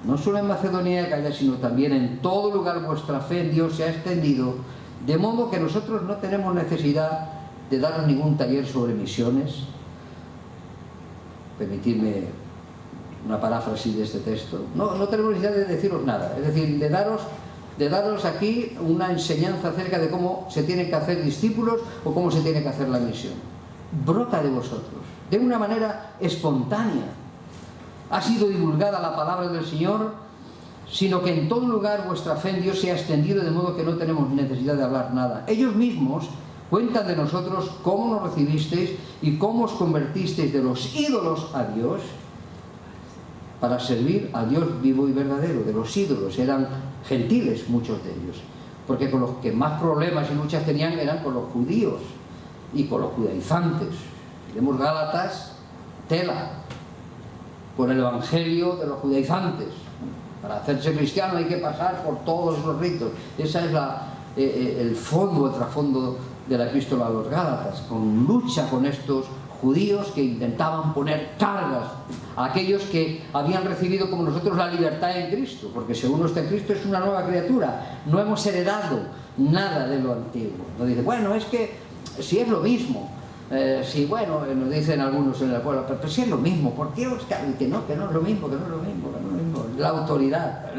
no solo en Macedonia y Acaya, sino también en todo lugar vuestra fe en Dios se ha extendido, de modo que nosotros no tenemos necesidad de dar ningún taller sobre misiones. Permitidme una paráfrasis de este texto. No tenemos necesidad de deciros nada, es decir, de daros aquí una enseñanza acerca de cómo se tienen que hacer discípulos o cómo se tiene que hacer la misión. Brota de vosotros, de una manera espontánea. Ha sido divulgada la palabra del Señor, sino que en todo lugar vuestra fe en Dios se ha extendido, de modo que no tenemos necesidad de hablar nada. Ellos mismos cuentan de nosotros cómo nos recibisteis y cómo os convertisteis de los ídolos a Dios para servir al Dios vivo y verdadero. De los ídolos eran gentiles muchos de ellos, porque con los que más problemas y luchas tenían eran con los judíos y con los judaizantes. Tenemos Gálatas, tela, con el evangelio de los judaizantes. Para hacerse cristiano hay que pasar por todos los ritos. Esa es el fondo, el trasfondo de la epístola a los Gálatas, con lucha con estos judíos que intentaban poner cargas a aquellos que habían recibido como nosotros la libertad en Cristo, porque según está en Cristo es una nueva criatura, no hemos heredado nada de lo antiguo. Nos dice, bueno, es que si es lo mismo, si bueno, nos dicen algunos en el pueblo, pero si es lo mismo, ¿por qué os que no es lo mismo, que no es lo mismo, que no es lo mismo? La autoridad,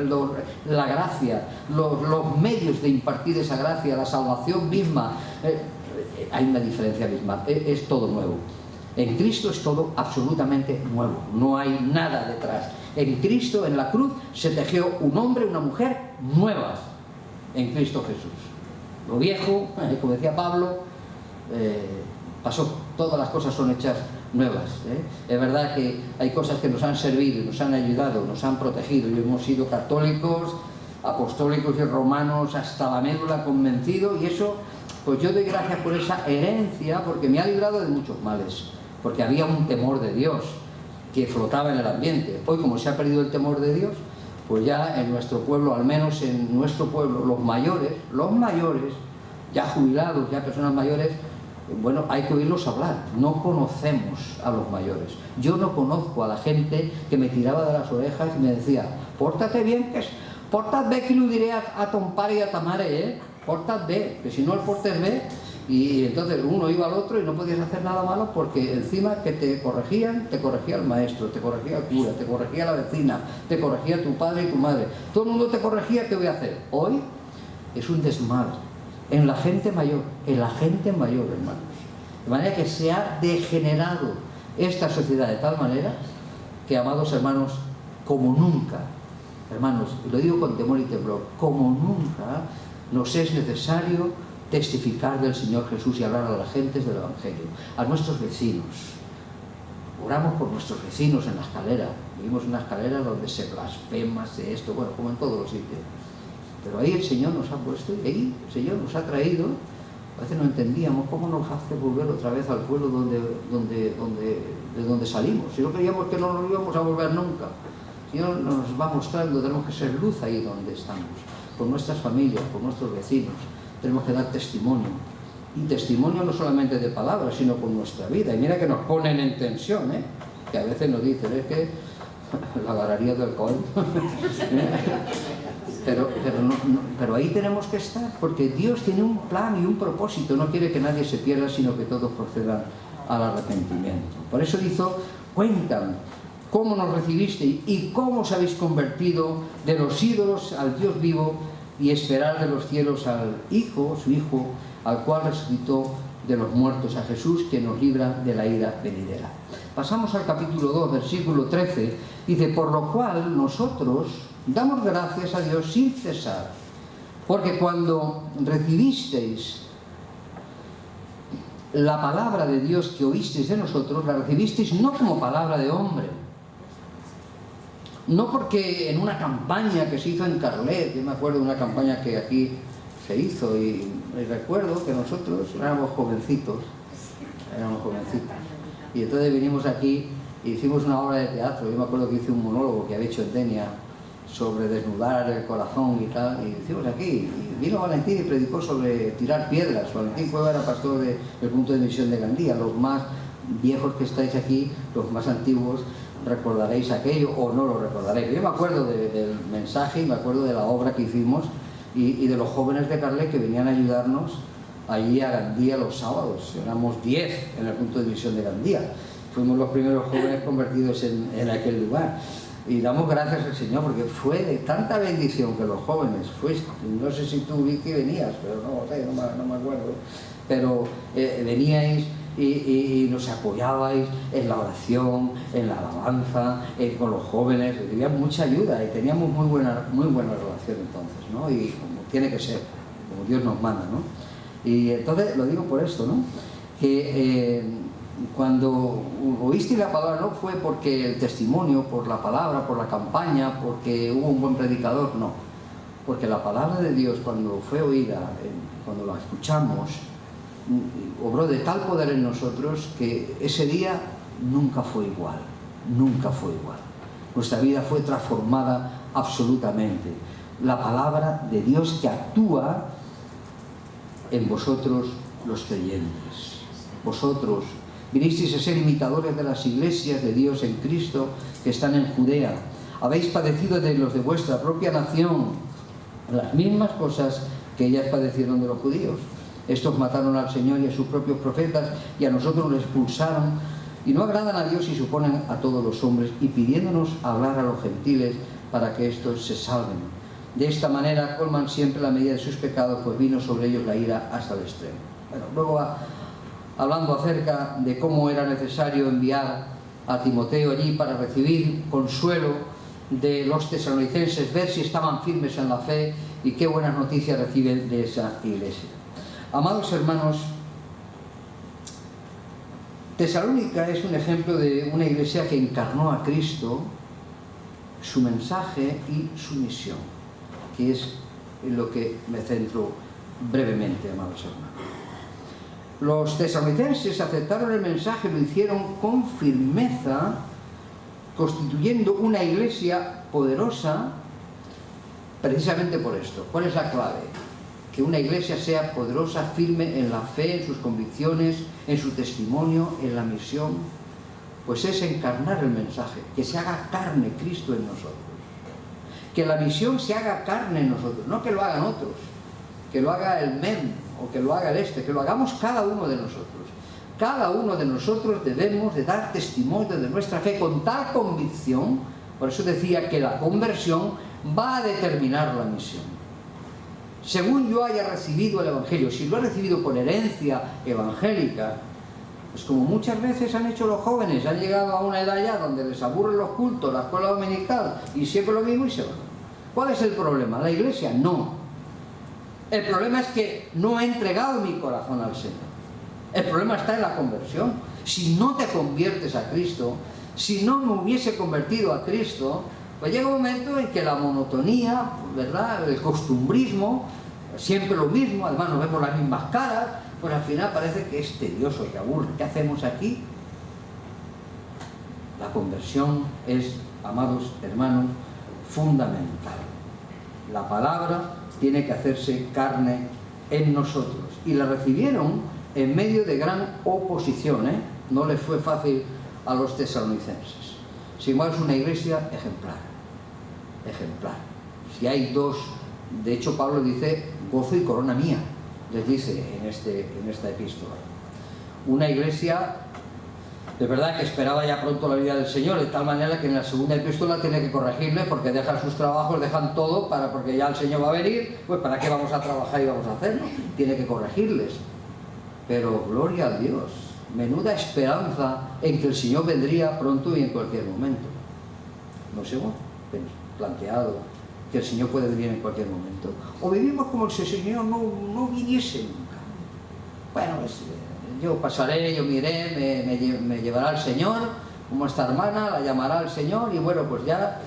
la gracia, los medios de impartir esa gracia, la salvación misma, hay una diferencia abismal, es todo nuevo. En Cristo es todo absolutamente nuevo, no hay nada detrás. En Cristo, en la cruz, se tejió un hombre y una mujer nuevas en Cristo Jesús. Lo viejo, como decía Pablo, pasó, todas las cosas son hechas nuevas. Es verdad que hay cosas que nos han servido, nos han ayudado, nos han protegido y hemos sido católicos, apostólicos y romanos hasta la médula, convencidos, y eso, pues yo doy gracias por esa herencia, porque me ha librado de muchos males, porque había un temor de Dios que flotaba en el ambiente. Hoy, como se ha perdido el temor de Dios, pues ya en nuestro pueblo, al menos en nuestro pueblo, los mayores, ya jubilados, ya personas mayores, bueno, hay que oírlos hablar. No conocemos a los mayores. Yo no conozco a la gente que me tiraba de las orejas y me decía, pórtate bien, porta't bé, que lo diré a ton pare y a ta mare, porta't bé, que si no el portes bé. Y entonces uno iba al otro y no podías hacer nada malo, porque encima que te corregía el maestro, te corregía el cura, te corregía la vecina, te corregía tu padre y tu madre. Todo el mundo te corregía. ¿Qué voy a hacer? Hoy es un desmadre en la gente mayor, hermanos. De manera que se ha degenerado esta sociedad de tal manera que, amados hermanos, como nunca, hermanos, lo digo con temor y temblor, como nunca nos es necesario testificar del Señor Jesús y hablar a las gentes del Evangelio, a nuestros vecinos. Oramos por nuestros vecinos en la escalera. Vivimos en una escalera donde se blasfema, se esto, bueno, como en todos los sitios. Pero ahí el Señor nos ha puesto, y ahí el Señor nos ha traído. A veces no entendíamos cómo nos hace volver otra vez al pueblo de donde salimos. Si no creíamos que no nos íbamos a volver nunca. El Señor nos va mostrando, tenemos que ser luz ahí donde estamos, con nuestras familias, con nuestros vecinos. Tenemos que dar testimonio, y testimonio no solamente de palabras, sino con nuestra vida. Y mira que nos ponen en tensión, que a veces nos dicen, es que la galería del COI. Pero ahí tenemos que estar, porque Dios tiene un plan y un propósito, no quiere que nadie se pierda, sino que todos procedan al arrepentimiento. Por eso dijo, cuentan cómo nos recibisteis y cómo os habéis convertido de los ídolos al Dios vivo, y esperar de los cielos al Hijo, su Hijo, al cual resucitó de los muertos, a Jesús, que nos libra de la ira venidera. Pasamos al capítulo 2, versículo 13, dice, por lo cual nosotros damos gracias a Dios sin cesar, porque cuando recibisteis la palabra de Dios que oísteis de nosotros, la recibisteis no como palabra de hombre, no porque en una campaña que se hizo en Carlet, yo me acuerdo de una campaña que aquí se hizo, y recuerdo que nosotros éramos jovencitos, y entonces vinimos aquí e hicimos una obra de teatro. Yo me acuerdo que hice un monólogo que había hecho en Denia sobre desnudar el corazón y tal, y hicimos aquí, y vino Valentín y predicó sobre tirar piedras. Valentín Cueva era pastor del punto de misión de Gandía. Los más viejos que estáis aquí, los más antiguos, recordaréis aquello o no lo recordaréis. Yo me acuerdo del mensaje y me acuerdo de la obra que hicimos y de los jóvenes de Carlet que venían a ayudarnos allí a Gandía los sábados. Éramos 10 en el punto de misión de Gandía. Fuimos los primeros jóvenes convertidos en aquel lugar. Y damos gracias al Señor, porque fue de tanta bendición que los jóvenes, no sé si tú, Vicky, venías, pero no me acuerdo, pero veníais y nos apoyabais en la oración, en la alabanza, con los jóvenes, había mucha ayuda y teníamos muy buena relación entonces, ¿no? Y como tiene que ser, como Dios nos manda, ¿no? Y entonces lo digo por esto, ¿no? Que cuando oíste la palabra no fue porque el testimonio, por la palabra, por la campaña, porque hubo un buen predicador, no. Porque la palabra de Dios, cuando fue oída, cuando la escuchamos, obró de tal poder en nosotros que ese día nunca fue igual, nunca fue igual. Nuestra vida fue transformada absolutamente. La palabra de Dios que actúa en vosotros los creyentes. Vosotros vinisteis a ser imitadores de las iglesias de Dios en Cristo que están en Judea. Habéis padecido de los de vuestra propia nación las mismas cosas que ellas padecieron de los judíos. Estos mataron al Señor y a sus propios profetas, y a nosotros los expulsaron, y no agradan a Dios y suponen a todos los hombres, y pidiéndonos hablar a los gentiles para que estos se salven. De esta manera colman siempre la medida de sus pecados, pues vino sobre ellos la ira hasta el extremo. Bueno, luego hablando acerca de cómo era necesario enviar a Timoteo allí para recibir consuelo de los tesalonicenses, ver si estaban firmes en la fe y qué buenas noticias reciben de esa iglesia. Amados hermanos, Tesalónica es un ejemplo de una iglesia que encarnó a Cristo, su mensaje y su misión, que es en lo que me centro brevemente, amados hermanos. Los tesalonicenses aceptaron el mensaje, lo hicieron con firmeza, constituyendo una iglesia poderosa precisamente por esto. ¿Cuál es la clave? Que una iglesia sea poderosa, firme en la fe, en sus convicciones, en su testimonio, en la misión. Pues es encarnar el mensaje, que se haga carne Cristo en nosotros. Que la misión se haga carne en nosotros, no que lo hagan otros, que lo haga el MEM o que lo haga el este, que lo hagamos cada uno de nosotros. Cada uno de nosotros debemos de dar testimonio de nuestra fe con tal convicción. Por eso decía que la conversión va a determinar la misión. Según yo haya recibido el Evangelio, si lo he recibido con herencia evangélica, pues como muchas veces han hecho los jóvenes, han llegado a una edad ya donde les aburren los cultos, la escuela dominical, y siempre lo mismo y se van. ¿Cuál es el problema? ¿La iglesia? No. El problema es que no he entregado mi corazón al Señor. El problema está en la conversión. Si no te conviertes a Cristo, si no me hubiese convertido a Cristo, pues llega un momento en que la monotonía, ¿verdad?, el costumbrismo, siempre lo mismo, además nos vemos las mismas caras, pues al final parece que es tedioso, que aburre. ¿Qué hacemos aquí? La conversión es, amados hermanos, fundamental. La palabra tiene que hacerse carne en nosotros. Y la recibieron en medio de gran oposición, ¿eh? No les fue fácil a los tesalonicenses. Sin embargo, es una iglesia ejemplar. Ejemplar. Si hay dos, de hecho Pablo dice, gozo y corona mía, les dice en esta epístola. Una iglesia de verdad que esperaba ya pronto la vida del Señor, de tal manera que en la segunda epístola tiene que corregirles porque dejan sus trabajos, dejan todo, porque ya el Señor va a venir, pues ¿para qué vamos a trabajar y vamos a hacerlo? Tiene que corregirles. Pero gloria a Dios, menuda esperanza en que el Señor vendría pronto y en cualquier momento. Nos hemos planteado que el Señor puede venir en cualquier momento. O vivimos como si el Señor no viniese nunca. Bueno, yo pasaré, yo miré, me llevará el Señor, como esta hermana, la llamará el Señor, y bueno, pues ya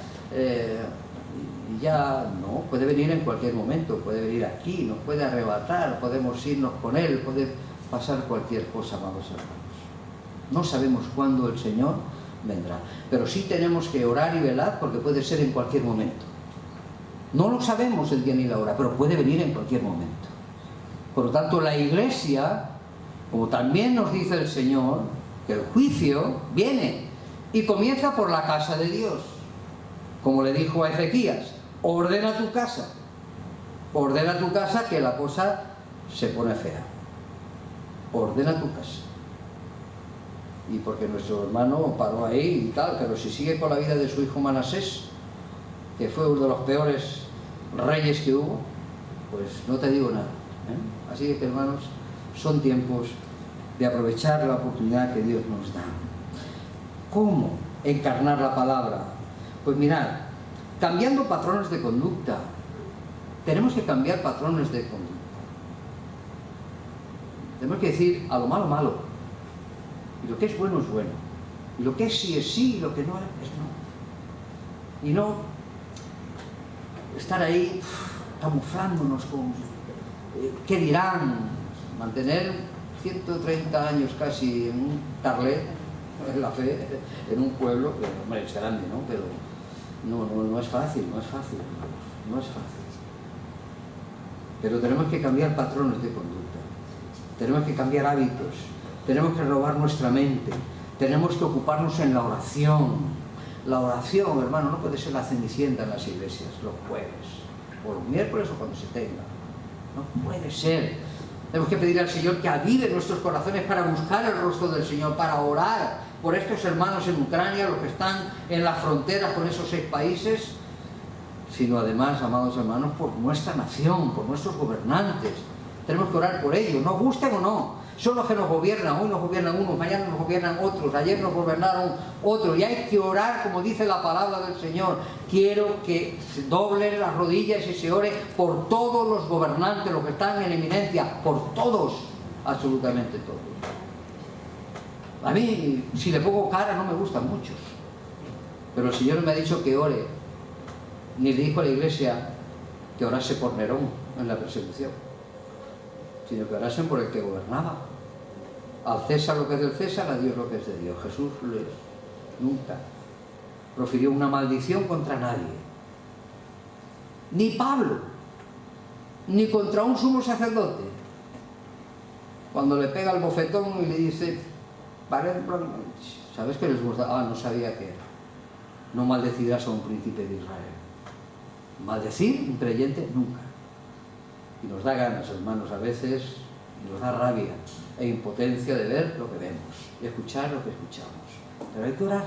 no, puede venir en cualquier momento, puede venir aquí, nos puede arrebatar, podemos irnos con Él, puede pasar cualquier cosa, amados hermanos. No sabemos cuándo el Señor vendrá, pero sí tenemos que orar y velar porque puede ser en cualquier momento. No lo sabemos el día ni la hora, pero puede venir en cualquier momento. Por lo tanto, la iglesia, como también nos dice el Señor, que el juicio viene y comienza por la casa de Dios. Como le dijo a Ezequías, ordena tu casa que la cosa se pone fea. Ordena tu casa. Y porque nuestro hermano paró ahí y tal, pero si sigue con la vida de su hijo Manasés, que fue uno de los peores reyes que hubo, pues no te digo nada, ¿eh? Así que, hermanos, son tiempos de aprovechar la oportunidad que Dios nos da. ¿Cómo encarnar la palabra? Pues mirad, cambiando patrones de conducta. Tenemos que cambiar patrones de conducta. Tenemos que decir a lo malo, malo. Y lo que es bueno, es bueno. Y lo que es sí, y lo que no es no. Y no estar ahí camuflándonos con ¿qué dirán? Mantener 130 años casi en un tarlet, en la fe, en un pueblo, que hombre, es grande, ¿no? Pero no es fácil, no es fácil. Pero tenemos que cambiar patrones de conducta. tenemos que cambiar hábitos, tenemos que renovar nuestra mente, tenemos que ocuparnos en la oración. La oración, hermano, no puede ser la cenicienta en las iglesias los jueves, o los miércoles o cuando se tenga. No puede ser. Tenemos que pedir al Señor que avive nuestros corazones para buscar el rostro del Señor, para orar por estos hermanos en Ucrania, los que están en las fronteras con esos 6 países, sino además, amados hermanos, por nuestra nación, por nuestros gobernantes. Tenemos que orar por ellos, nos gusten o no. Son los que nos gobiernan, hoy nos gobiernan unos, mañana nos gobiernan otros, ayer nos gobernaron otros, y hay que orar como dice la palabra del Señor. Quiero que se doblen las rodillas y se ore por todos los gobernantes, los que están en eminencia, por todos, absolutamente todos. A mí, si le pongo cara, no me gustan muchos, pero el Señor me ha dicho que ore, ni le dijo a la iglesia que orase por Nerón en la persecución, sino que orasen por el que gobernaba. Al César lo que es del César, a Dios lo que es de Dios. Jesús nunca profirió una maldición contra nadie. Ni Pablo, ni contra un sumo sacerdote. Cuando le pega el bofetón y le dice, ¿sabes qué les gusta? Ah, no sabía que no maldecirás a un príncipe de Israel. Maldecir un creyente nunca. Y nos da ganas, hermanos, a veces, y nos da rabia e impotencia de ver lo que vemos, de escuchar lo que escuchamos. Pero hay que orar,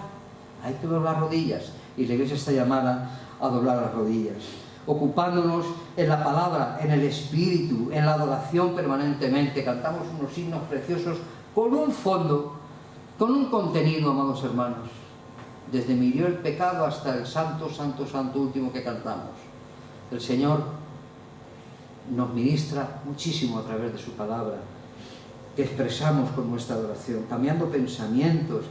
hay que doblar rodillas, y la iglesia está llamada a doblar las rodillas, ocupándonos en la palabra, en el espíritu, en la adoración permanentemente. Cantamos unos himnos preciosos con un fondo, con un contenido, amados hermanos, desde me hirió el pecado hasta el santo, santo, santo último que cantamos. El Señor nos ministra muchísimo a través de su palabra, que expresamos con nuestra adoración, cambiando pensamientos,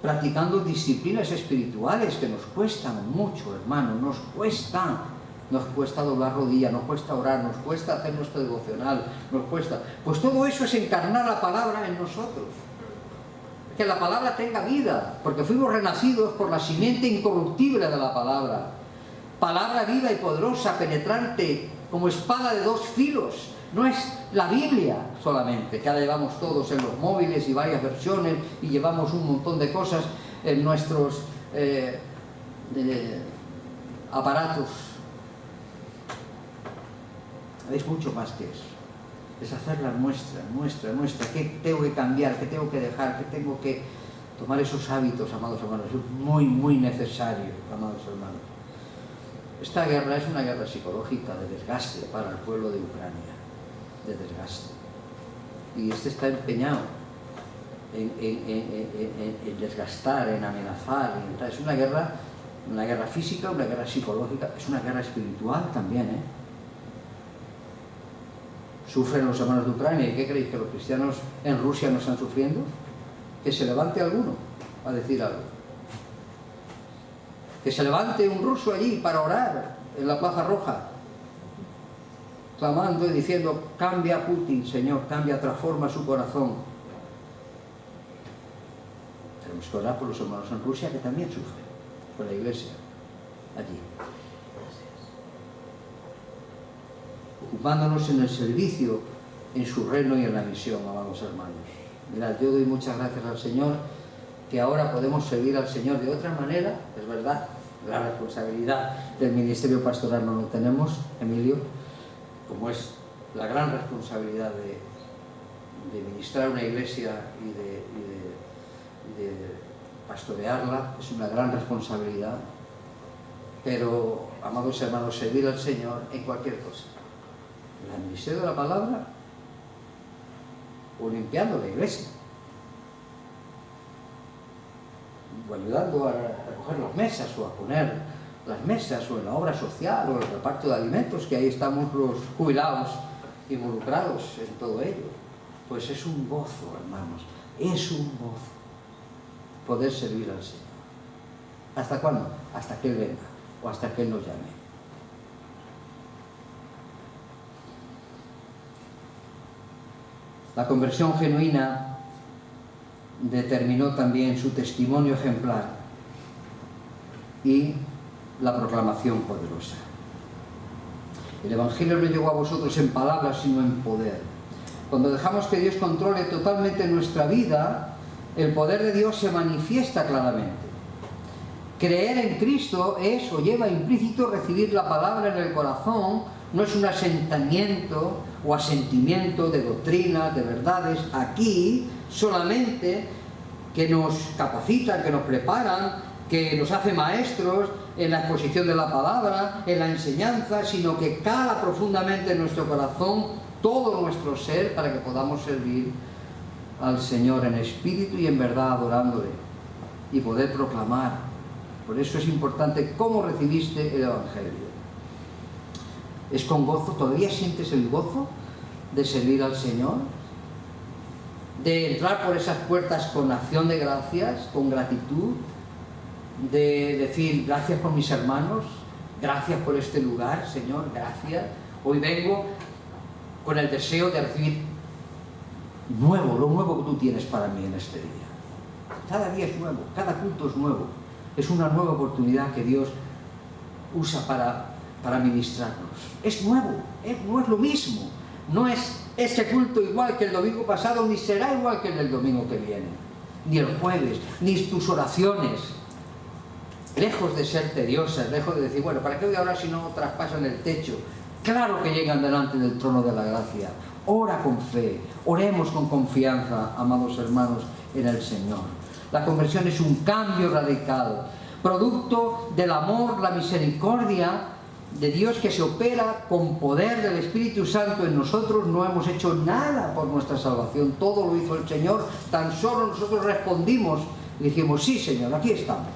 practicando disciplinas espirituales que nos cuestan mucho, hermano, nos cuesta doblar rodillas, nos cuesta orar, nos cuesta hacer nuestro devocional, nos cuesta. Pues todo eso es encarnar la palabra en nosotros, que la palabra tenga vida, porque fuimos renacidos por la simiente incorruptible de la palabra viva y poderosa, penetrante, como espada de 2 filos. No es la Biblia solamente, que ahora llevamos todos en los móviles y varias versiones, y llevamos un montón de cosas en nuestros aparatos. Es mucho más que eso. Es hacerla nuestra. ¿Qué tengo que cambiar? ¿Qué tengo que dejar? ¿Qué tengo que tomar esos hábitos, amados hermanos? Es muy, muy necesario, amados hermanos. Esta guerra es una guerra psicológica de desgaste para el pueblo de Ucrania, de desgaste. Y está empeñado en desgastar, en amenazar. Es una guerra física, una guerra psicológica, es una guerra espiritual también, Sufren los hermanos de Ucrania. ¿Y qué creéis? ¿Que los cristianos en Rusia no están sufriendo? Que se levante alguno a decir algo. Que se levante un ruso allí para orar en la Plaza Roja, clamando y diciendo, cambia Putin, Señor, cambia, transforma su corazón. Tenemos que orar por los hermanos en Rusia, que también sufren, por la iglesia allí. Ocupándonos en el servicio, en su reino y en la misión, amados hermanos. Mirad, yo doy muchas gracias al Señor, que ahora podemos servir al Señor de otra manera, es verdad. La responsabilidad del ministerio pastoral no lo tenemos, Emilio, como es la gran responsabilidad de ministrar una iglesia y de pastorearla, es una gran responsabilidad, pero, amados hermanos, servir al Señor en cualquier cosa, en el ministerio de la palabra o limpiando la iglesia, o ayudando a recoger las mesas o a poner las mesas, o en la obra social o el reparto de alimentos, que ahí estamos los jubilados involucrados en todo ello. Pues es un gozo, hermanos, es un gozo poder servir al Señor. ¿Hasta cuándo? Hasta que Él venga o hasta que Él nos llame. La conversión genuina determinó también su testimonio ejemplar y la proclamación poderosa. El Evangelio no llegó a vosotros en palabras, sino en poder. cuando dejamos que Dios controle totalmente nuestra vida, el poder de Dios se manifiesta claramente. Creer en Cristo es o lleva implícito recibir la palabra en el corazón, no es un asentamiento o asentimiento de doctrinas, de verdades, aquí solamente que nos capacitan, que nos preparan, que nos hace maestros en la exposición de la palabra, en la enseñanza, sino que cala profundamente en nuestro corazón todo nuestro ser para que podamos servir al Señor en espíritu y en verdad adorándole y poder proclamar. Por eso es importante cómo recibiste el Evangelio. ¿Es con gozo? ¿Todavía sientes el gozo de servir al Señor? ¿De entrar por esas puertas con acción de gracias, con gratitud? ¿De decir gracias por mis hermanos? Gracias por este lugar, Señor, gracias. Hoy vengo con el deseo de recibir lo nuevo que tú tienes para mí en este día. Cada día es nuevo, cada culto es nuevo. Es una nueva oportunidad que Dios usa para ministrarnos. Es nuevo, no es lo mismo. No es este culto igual que el domingo pasado, ni será igual que el del domingo que viene. Ni el jueves, ni tus oraciones. Lejos de ser tediosas, lejos de decir, bueno, ¿para qué voy a orar si no traspasan el techo? Claro que llegan delante del trono de la gracia. Ora con fe, oremos con confianza, amados hermanos, en el Señor. La conversión es un cambio radical, producto del amor, la misericordia de Dios que se opera con poder del Espíritu Santo en nosotros. No hemos hecho nada por nuestra salvación, todo lo hizo el Señor, tan solo nosotros respondimos y dijimos, sí Señor, aquí estamos.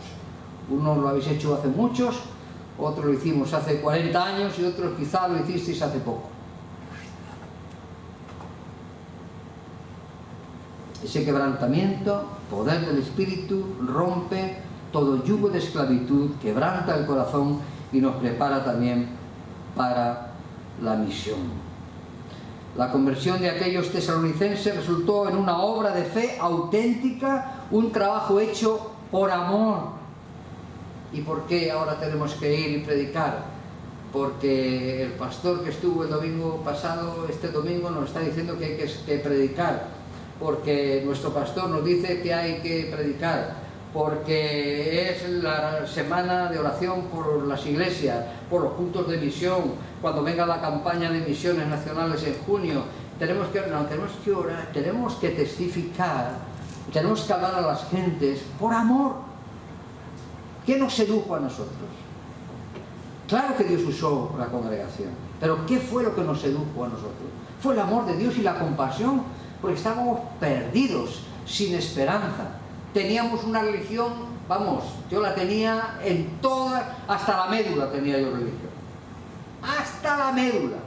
Unos lo habéis hecho hace muchos, otros lo hicimos hace 40 años y otros quizá lo hicisteis hace poco. Ese quebrantamiento, poder del Espíritu, rompe todo yugo de esclavitud, quebranta el corazón y nos prepara también para la misión. La conversión de aquellos tesalonicenses resultó en una obra de fe auténtica, un trabajo hecho por amor. ¿Y por qué ahora tenemos que ir y predicar? Porque el pastor que estuvo el domingo pasado, este domingo, nos está diciendo que hay que predicar. Porque nuestro pastor nos dice que hay que predicar. Porque es la semana de oración por las iglesias, por los puntos de misión, cuando venga la campaña de misiones nacionales en junio. Tenemos que orar, tenemos que testificar, tenemos que hablar a las gentes por amor. ¿Qué nos sedujo a nosotros? Claro que Dios usó la congregación, pero ¿qué fue lo que nos sedujo a nosotros? Fue el amor de Dios y la compasión, porque estábamos perdidos, sin esperanza. Teníamos una religión, vamos, yo la tenía en todas, hasta la médula tenía yo religión. Hasta la médula.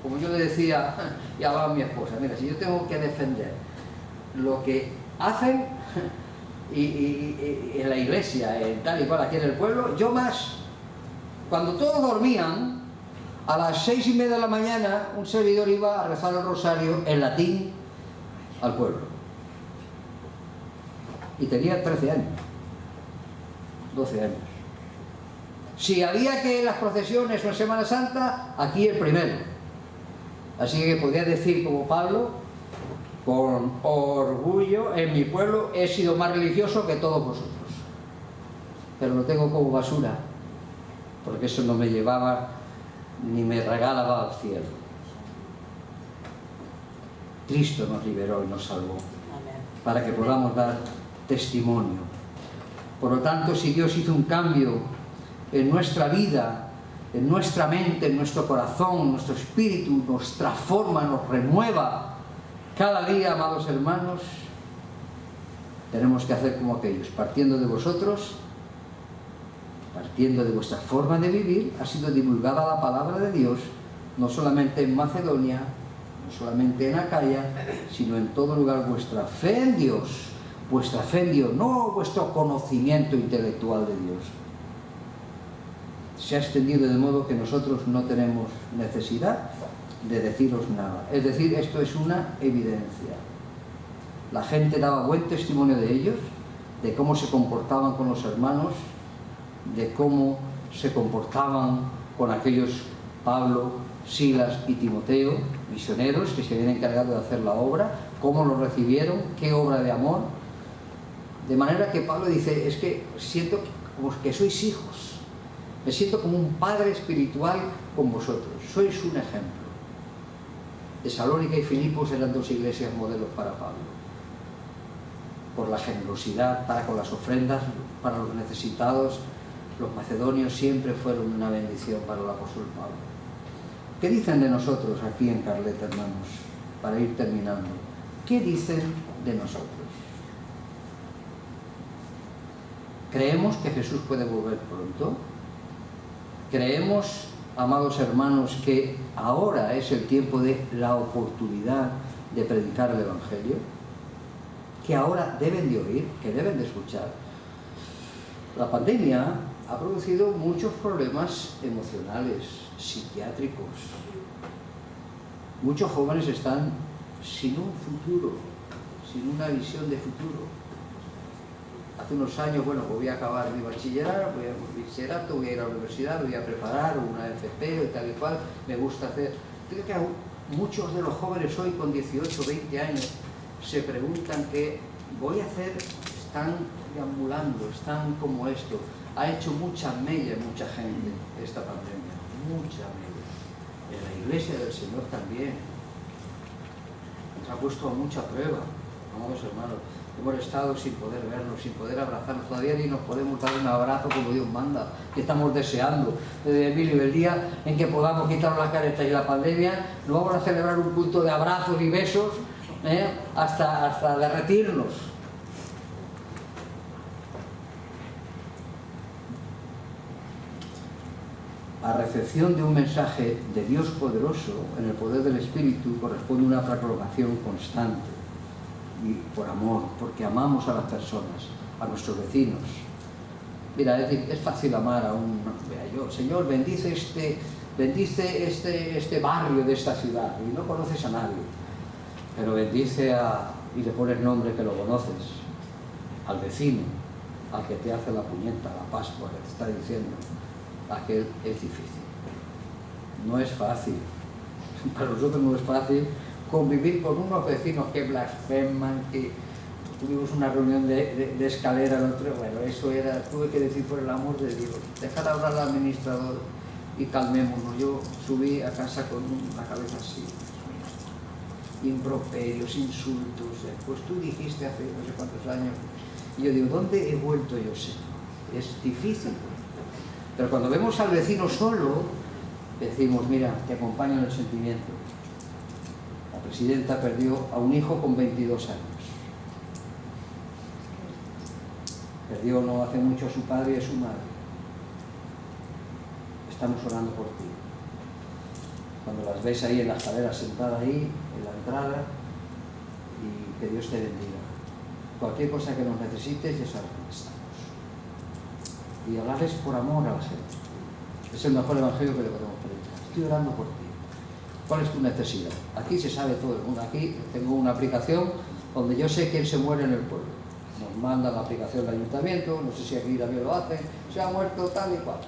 Como yo le decía, y hablaba a mi esposa, mira, si yo tengo que defender lo que hacen y en la iglesia, en tal y cual aquí en el pueblo, yo más. Cuando todos dormían, a las 6:30 de la mañana, un servidor iba a rezar el rosario en latín al pueblo. Y tenía 13 años, 12 años. Si había que las procesiones o en Semana Santa, aquí el primero. Así que podía decir como Pablo, con orgullo, en mi pueblo he sido más religioso que todos vosotros. Pero lo tengo como basura, porque eso no me llevaba ni me regalaba al cielo. Cristo nos liberó y nos salvó para que podamos dar testimonio. Por lo tanto, si Dios hizo un cambio en nuestra vida, en nuestra mente, en nuestro corazón, en nuestro espíritu, nos transforma, nos renueva cada día, amados hermanos, tenemos que hacer como aquellos, partiendo de vosotros, partiendo de vuestra forma de vivir, ha sido divulgada la palabra de Dios, no solamente en Macedonia, no solamente en Acaya, sino en todo lugar. Vuestra fe en Dios, no vuestro conocimiento intelectual de Dios, se ha extendido de modo que nosotros no tenemos necesidad de deciros nada. Es decir, esto es una evidencia. La gente daba buen testimonio de ellos, de cómo se comportaban con los hermanos, de cómo se comportaban con aquellos, Pablo, Silas y Timoteo, misioneros que se habían encargado de hacer la obra, cómo lo recibieron, qué obra de amor. De manera que Pablo dice, es que siento como que sois hijos, me siento como un padre espiritual con vosotros, sois un ejemplo. Tesalónica y Filipos eran dos iglesias modelos para Pablo, por la generosidad para con las ofrendas, para los necesitados. Los macedonios siempre fueron una bendición para el apóstol Pablo. ¿Qué dicen de nosotros aquí en Carlet, hermanos? Para ir terminando, ¿qué dicen de nosotros? ¿Creemos que Jesús puede volver pronto? ¿Creemos, amados hermanos, que ahora es el tiempo de la oportunidad de predicar el Evangelio? ¿Que ahora deben de oír, que deben de escuchar? La pandemia ha producido muchos problemas emocionales, psiquiátricos. Muchos jóvenes están sin un futuro, sin una visión de futuro. Hace unos años, bueno, voy a acabar mi bachillerato, voy a ir a la universidad, voy a preparar una FP o tal y cual, me gusta hacer. Creo que muchos de los jóvenes hoy con 18, 20 años se preguntan qué voy a hacer, están deambulando, están como esto. Ha hecho mucha mella en mucha gente esta pandemia, mucha mella. En la iglesia del Señor también. Nos ha puesto a mucha prueba, amados hermanos. Hemos estado sin poder vernos, sin poder abrazarnos. Todavía ni nos podemos dar un abrazo como Dios manda, que estamos deseando. Emilio, el día en que podamos quitar las caretas y la pandemia, nos vamos a celebrar un culto de abrazos y besos hasta derretirnos. A recepción de un mensaje de Dios poderoso, en el poder del Espíritu, corresponde una proclamación constante. Y por amor, porque amamos a las personas, a nuestros vecinos. Mira, es fácil amar a un... Señor, bendice este barrio de esta ciudad, y no conoces a nadie, pero bendice y le pones nombre que lo conoces, al vecino, al que te hace la puñeta, la Pascua, que te está diciendo, aquel es difícil. No es fácil, para nosotros no es fácil convivir con unos vecinos que blasfeman, que tuvimos una reunión de escalera, bueno, eso era, tuve que decir por el amor de Dios, dejar hablar al administrador y calmémonos. Yo subí a casa con la cabeza así, improperios, insultos, pues tú dijiste hace no sé cuántos años, y yo digo, ¿dónde he vuelto yo, Señor? Es difícil, pero cuando vemos al vecino solo, decimos, mira, te acompaño en el sentimiento. La presidenta perdió a un hijo con 22 años. Perdió no hace mucho a su padre y a su madre. Estamos orando por ti. Cuando las ves ahí en la escalera, sentada ahí, en la entrada, y que Dios te bendiga. Cualquier cosa que nos necesites, ya sabes dónde estamos. Y hablarles por amor a la gente. Es el mejor evangelio que le podemos predicar. Estoy orando por ti. ¿Cuál es tu necesidad? Aquí se sabe todo el mundo. Aquí tengo una aplicación donde yo sé quién se muere en el pueblo. Nos manda la aplicación del ayuntamiento, no sé si aquí también lo hacen, se ha muerto tal y cual.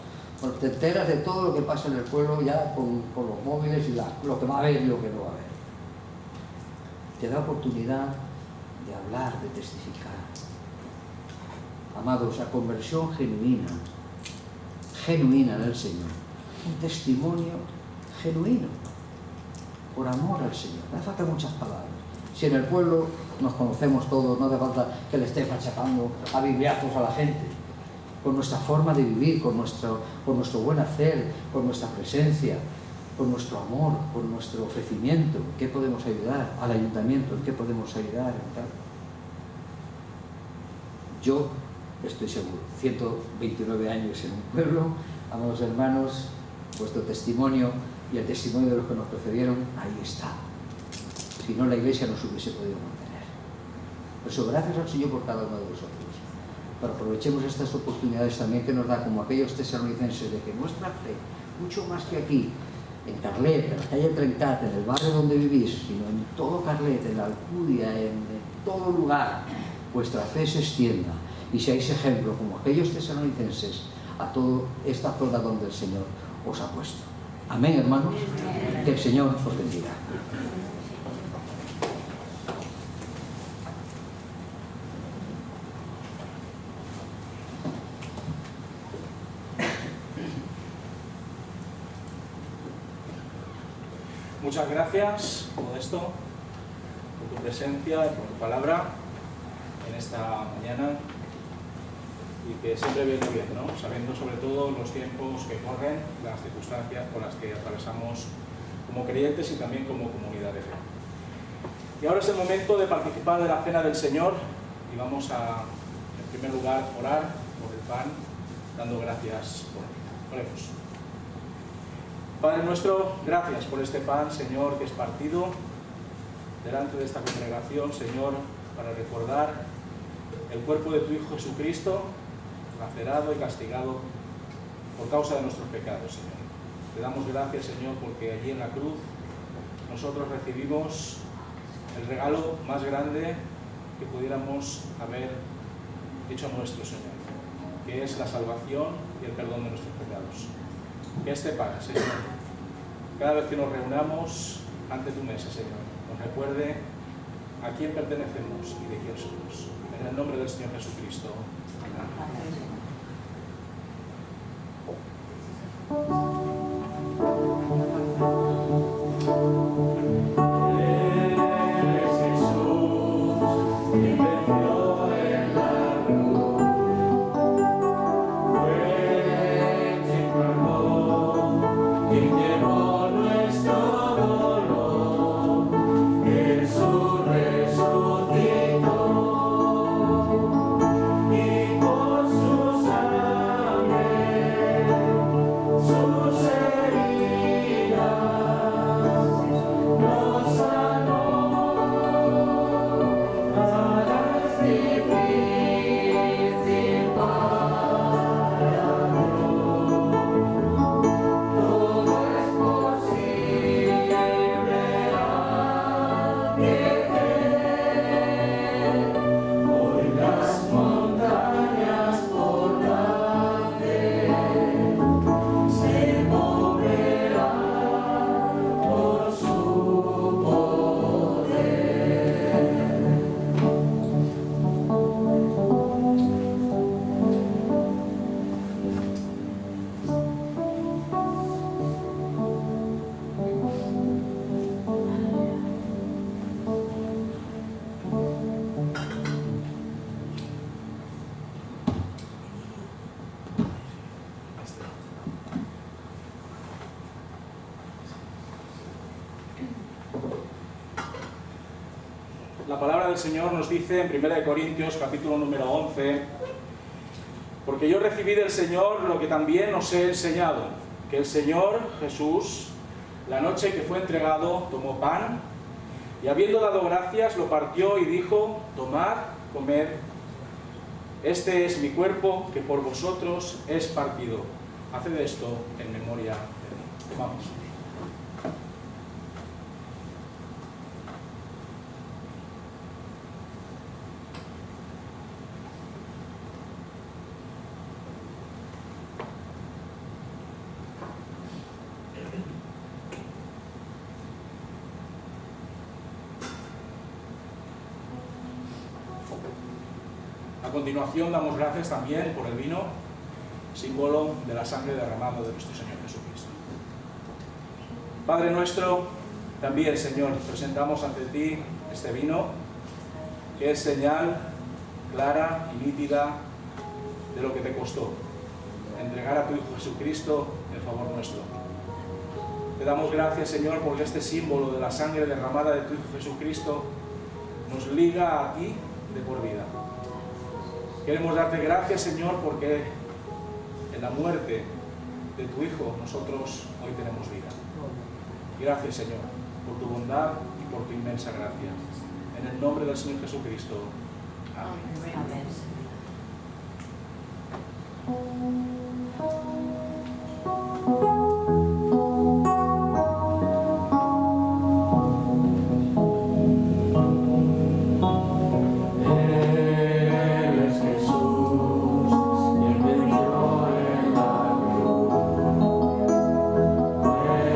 Bueno, te enteras de todo lo que pasa en el pueblo ya con los móviles y lo que va a haber y lo que no va a haber. Te da oportunidad de hablar, de testificar. Amados, la conversión genuina en el Señor. Un testimonio genuino. Por amor al Señor. No hace falta muchas palabras. Si en el pueblo nos conocemos todos, no hace falta que le estés machacando a bibliazos a la gente. Con nuestra forma de vivir, con nuestro buen hacer, con nuestra presencia, con nuestro amor, con nuestro ofrecimiento. ¿En qué podemos ayudar? Al ayuntamiento, ¿en qué podemos ayudar? Yo estoy seguro, 129 años en un pueblo, amados hermanos, vuestro testimonio y el testimonio de los que nos precedieron, ahí está. Si no, la Iglesia no se hubiese podido mantener. Por eso, gracias al Señor por cada uno de vosotros. Pero aprovechemos estas oportunidades también que nos da, como aquellos tesalonicenses, de que nuestra fe, mucho más que aquí, en Carlet, en la calle Trencat, en el barrio donde vivís, sino en todo Carlet, en la Alcudia, en todo lugar, vuestra fe se extienda y seáis ejemplo, como aquellos tesalonicenses, a toda esta zona donde el Señor os ha puesto. Amén, hermanos. Que el Señor os bendiga. Muchas gracias, Modesto, por tu presencia y por tu palabra en esta mañana, y que siempre viene bien, ¿no? Sabiendo sobre todo los tiempos que corren, las circunstancias por las que atravesamos como creyentes y también como comunidad de fe. Y ahora es el momento de participar de la cena del Señor, y vamos a, en primer lugar, orar por el pan, dando gracias por él. Oremos. Padre nuestro, gracias por este pan, Señor, que es partido delante de esta congregación, Señor, para recordar el cuerpo de tu Hijo Jesucristo, lacerado y castigado por causa de nuestros pecados, Señor. Te damos gracias, Señor, porque allí en la cruz nosotros recibimos el regalo más grande que pudiéramos haber hecho nuestro, Señor, que es la salvación y el perdón de nuestros pecados. Que este pan, Señor, cada vez que nos reunamos ante tu mesa, Señor, nos recuerde a quién pertenecemos y de quién somos. En el nombre del Señor Jesucristo. Amén. La palabra del Señor nos dice en 1 Corintios, capítulo número 11, porque yo recibí del Señor lo que también os he enseñado, que el Señor Jesús, la noche que fue entregado, tomó pan, y habiendo dado gracias, lo partió y dijo: tomad, comed, este es mi cuerpo que por vosotros es partido. Haced esto en memoria de mí. Vamos. A continuación damos gracias también por el vino, símbolo de la sangre derramada de nuestro Señor Jesucristo. Padre nuestro, también, Señor, presentamos ante ti este vino, que es señal clara y nítida de lo que te costó entregar a tu Hijo Jesucristo en favor nuestro. Te damos gracias, Señor, porque este símbolo de la sangre derramada de tu Hijo Jesucristo nos liga a ti de por vida. Queremos darte gracias, Señor, porque en la muerte de tu Hijo nosotros hoy tenemos vida. Gracias, Señor, por tu bondad y por tu inmensa gracia. En el nombre del Señor Jesucristo. Amén. Amén. Fue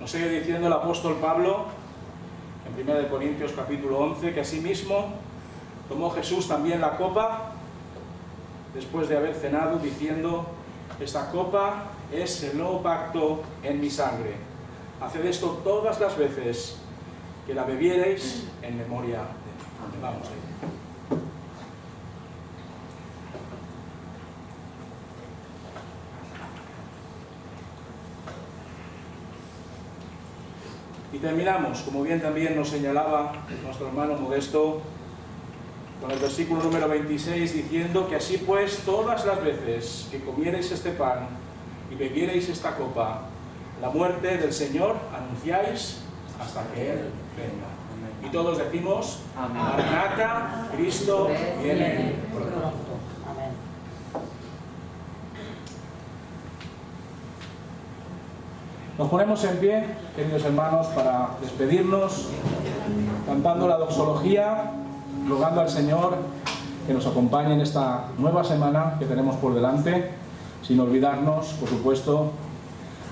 Nos sigue diciendo el apóstol Pablo en 1 Corintios capítulo 11 que asimismo tomó Jesús también la copa después de haber cenado diciendo: esta copa es el nuevo pacto en mi sangre. Haced esto todas las veces que la bebiereis en memoria de mí. Vamos ahí. Y terminamos, como bien también nos señalaba nuestro hermano Modesto, con el versículo número 26, diciendo que así pues, todas las veces que comiereis este pan y bebiereis esta copa, la muerte del Señor anunciáis hasta que Él venga. Y todos decimos: Maranatha, Cristo viene pronto. Nos ponemos en pie, queridos hermanos, para despedirnos, cantando la doxología, rogando al Señor que nos acompañe en esta nueva semana que tenemos por delante, sin olvidarnos, por supuesto,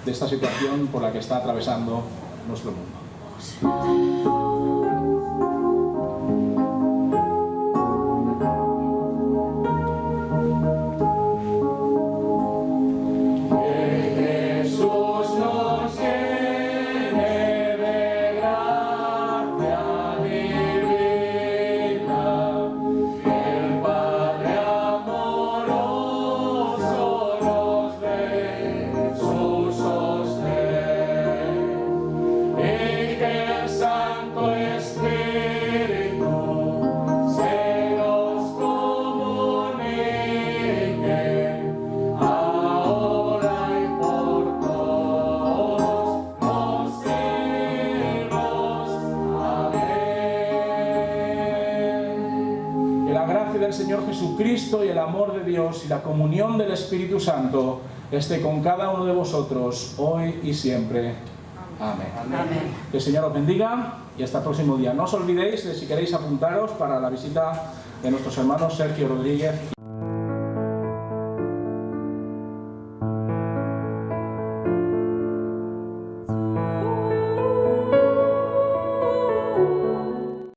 de esta situación por la que está atravesando nuestro mundo. Del Señor Jesucristo y el amor de Dios y la comunión del Espíritu Santo esté con cada uno de vosotros hoy y siempre. Amén. Amén. Que el Señor os bendiga y hasta el próximo día. No os olvidéis de, si queréis, apuntaros para la visita de nuestros hermanos Sergio Rodríguez.